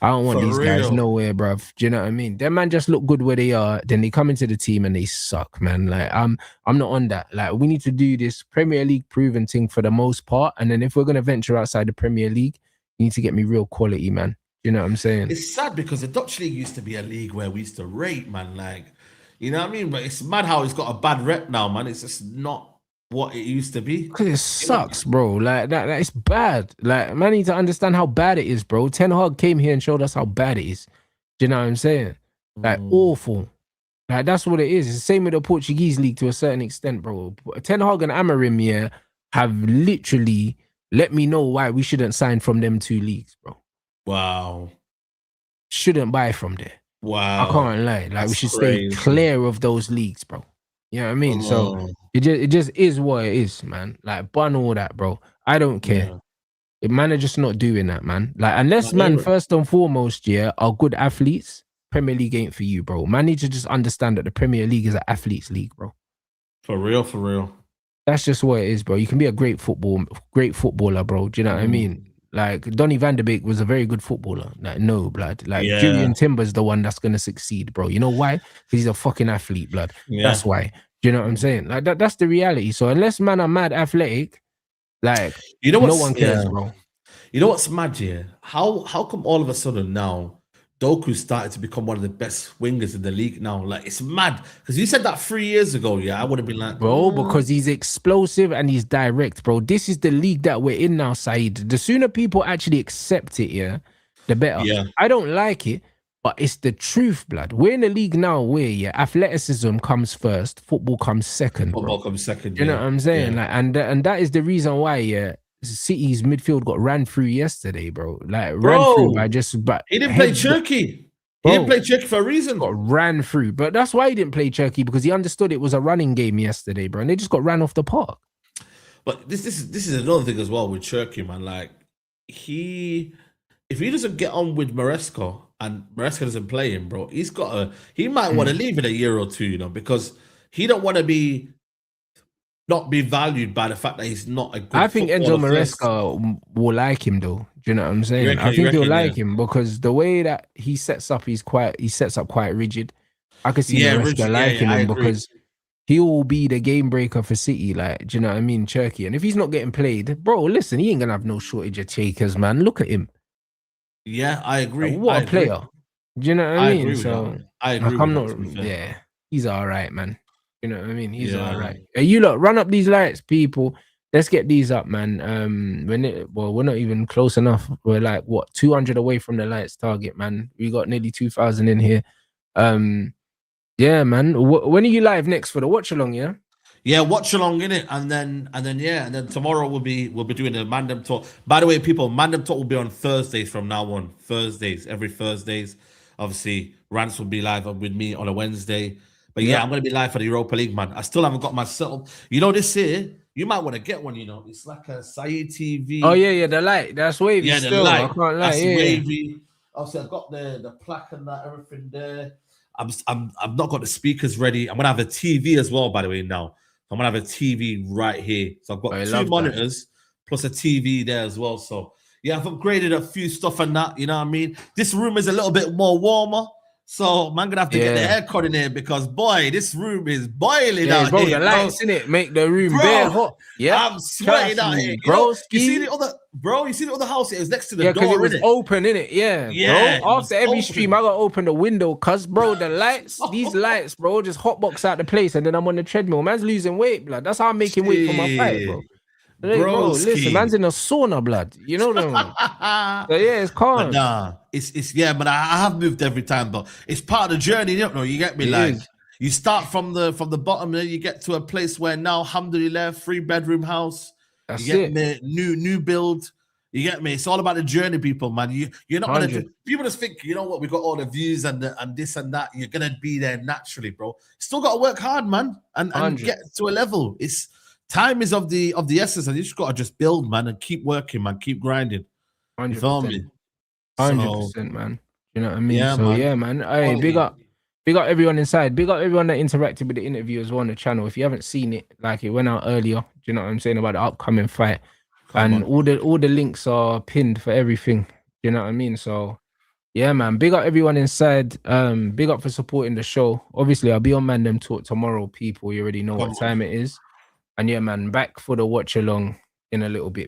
I don't want these guys nowhere, bruv. Do you know what I mean? Them man just look good where they are, then they come into the team and they suck, man. Like, I'm not on that. Like, we need to do this Premier League proven thing for the most part. And then if we're going to venture outside the Premier League, you need to get me real quality, man. You know what I'm saying? It's sad because the Dutch League used to be a league where we used to rate, man. Like, you know what I mean? But it's mad how it's got a bad rep now, man. It's just not what it used to be. Because it sucks, bro. Like, that it's bad. Like, man, need to understand how bad it is, bro. Ten Hag came here and showed us how bad it is. Do you know what I'm saying? Like, awful. Like, that's what it is. It's the same with the Portuguese league to a certain extent, bro. Ten Hag and Amorim, have literally let me know why we shouldn't sign from them two leagues, bro. Wow. Shouldn't buy from there. Wow. I can't lie. Like, we should stay clear of those leagues, bro. You know what I mean? So it just is what it is, man. Like, bun all that, bro. I don't care. Man are just not doing that, man. Like, unless man, first and foremost, are good athletes, Premier League ain't for you, bro. Man need to just understand that the Premier League is an athletes league, bro. For real. That's just what it is, bro. You can be a great footballer, bro. Do you know what I mean? Like, Donny van de Beek was a very good footballer. Like, no, blood. Like, Julian Timber's the one that's going to succeed, bro. You know why? Because he's a fucking athlete, blood. That's why. Do you know what I'm saying? Like, that's the reality. So unless man are mad athletic, like, you know, no one cares, bro. You know what's mad here? How come all of a sudden now Doku started to become one of the best wingers in the league now? Like, it's mad. Because you said that 3 years ago, I would have been like... Bro, because he's explosive and he's direct, bro. This is the league that we're in now, Saeed. The sooner people actually accept it, the better. I don't like it, but it's the truth, blood. We're in a league now where, athleticism comes first, football comes second, bro. Football comes second, You know what I'm saying? Like, and that is the reason why, City's midfield got ran through yesterday, bro. Like, ran through by but he didn't play Turkey. He didn't play Turkey for a reason. Got ran through, but that's why he didn't play Turkey, because he understood it was a running game yesterday, bro. And they just got ran off the park. But this is another thing as well with Turkey, man. Like, if he doesn't get on with Maresca and Maresca doesn't play him, bro, he might want to leave in a year or two, because he don't want to not be valued by the fact that he's not a good I think Enzo Maresca will like him, though. Do you know what I'm saying? I think he'll like him because the way that he sets up, he sets up quite rigid. I could see Maresca liking him because he will be the game breaker for City. Like, do you know what I mean? Cherky. And if he's not getting played, bro, listen, he ain't gonna have no shortage of takers, man. Look at him. Yeah, I agree. Like, what a player. Do you know what I mean? Agree with so that. I agree like, with I'm that, not. Yeah, he's all right, man. You know what I mean? He's all right. Hey, you look, run up these lights, people. Let's get these up, man. We're not even close enough. We're like what 200 away from the lights target, man. We got nearly 2,000 in here. Yeah, man. When are you live next for the watch along? Yeah. Yeah, watch along in it, and then tomorrow we'll be doing a Mandem talk. By the way, people, Mandem talk will be on Thursdays from now on. Thursdays, every Thursdays. Obviously, Rants will be live with me on a Wednesday. But yeah, I'm gonna be live for the Europa League, man. I still haven't got my setup. You know, this here, you might want to get one. You know, it's like a Saeed TV. Oh yeah, the light. That's wavy. Yeah, still. the light. I can't lie. That's wavy. Obviously, I've got the plaque and that, everything there. I've not got the speakers ready. I'm gonna have a TV as well, by the way. Now I'm gonna have a TV right here. So I've got 2 monitors plus a TV there as well. So yeah, I've upgraded a few stuff and that. You know what I mean? This room is a little bit more warmer. So man, gonna have to get the aircon in here because boy, this room is boiling out bro, here. The lights in it make the room bare hot. Yeah, I'm sweating out here, bro. You see the other house? It was next to the door. Because it was open, innit? Yeah, bro. After every stream, I gotta open the window, cause bro, the lights, these lights, bro, just hotbox out the place, and then I'm on the treadmill. Man's losing weight, blood. That's how I'm making weight for my fight, bro. Bro, listen, man's in a sauna, blood. You know that. So yeah, it's calm. But nah, it's yeah, but I have moved every time, but it's part of the journey. You don't know. You get me? You start from the bottom, and then you get to a place where now, alhamdulillah, 3-bedroom house. That's you get me? New build. You get me? It's all about the journey, people, man. You're not gonna. People just think, you know what? We got all the views and this and that. You're gonna be there naturally, bro. Still got to work hard, man, and get to a level. It's time is of the essence, and you just gotta just build, man, and keep working, man, keep grinding. 100%. You feel me? 100%, man. You know what I mean? Yeah, man. Hey, big up everyone inside. Big up everyone that interacted with the interview as well on the channel. If you haven't seen it, like it went out earlier. Do you know what I'm saying about the upcoming fight? All the links are pinned for everything. You know what I mean? So yeah, man. Big up everyone inside. Big up for supporting the show. Obviously, I'll be on Mandem Talk tomorrow, people. You already know what time it is. And yeah, man, back for the watch along in a little bit.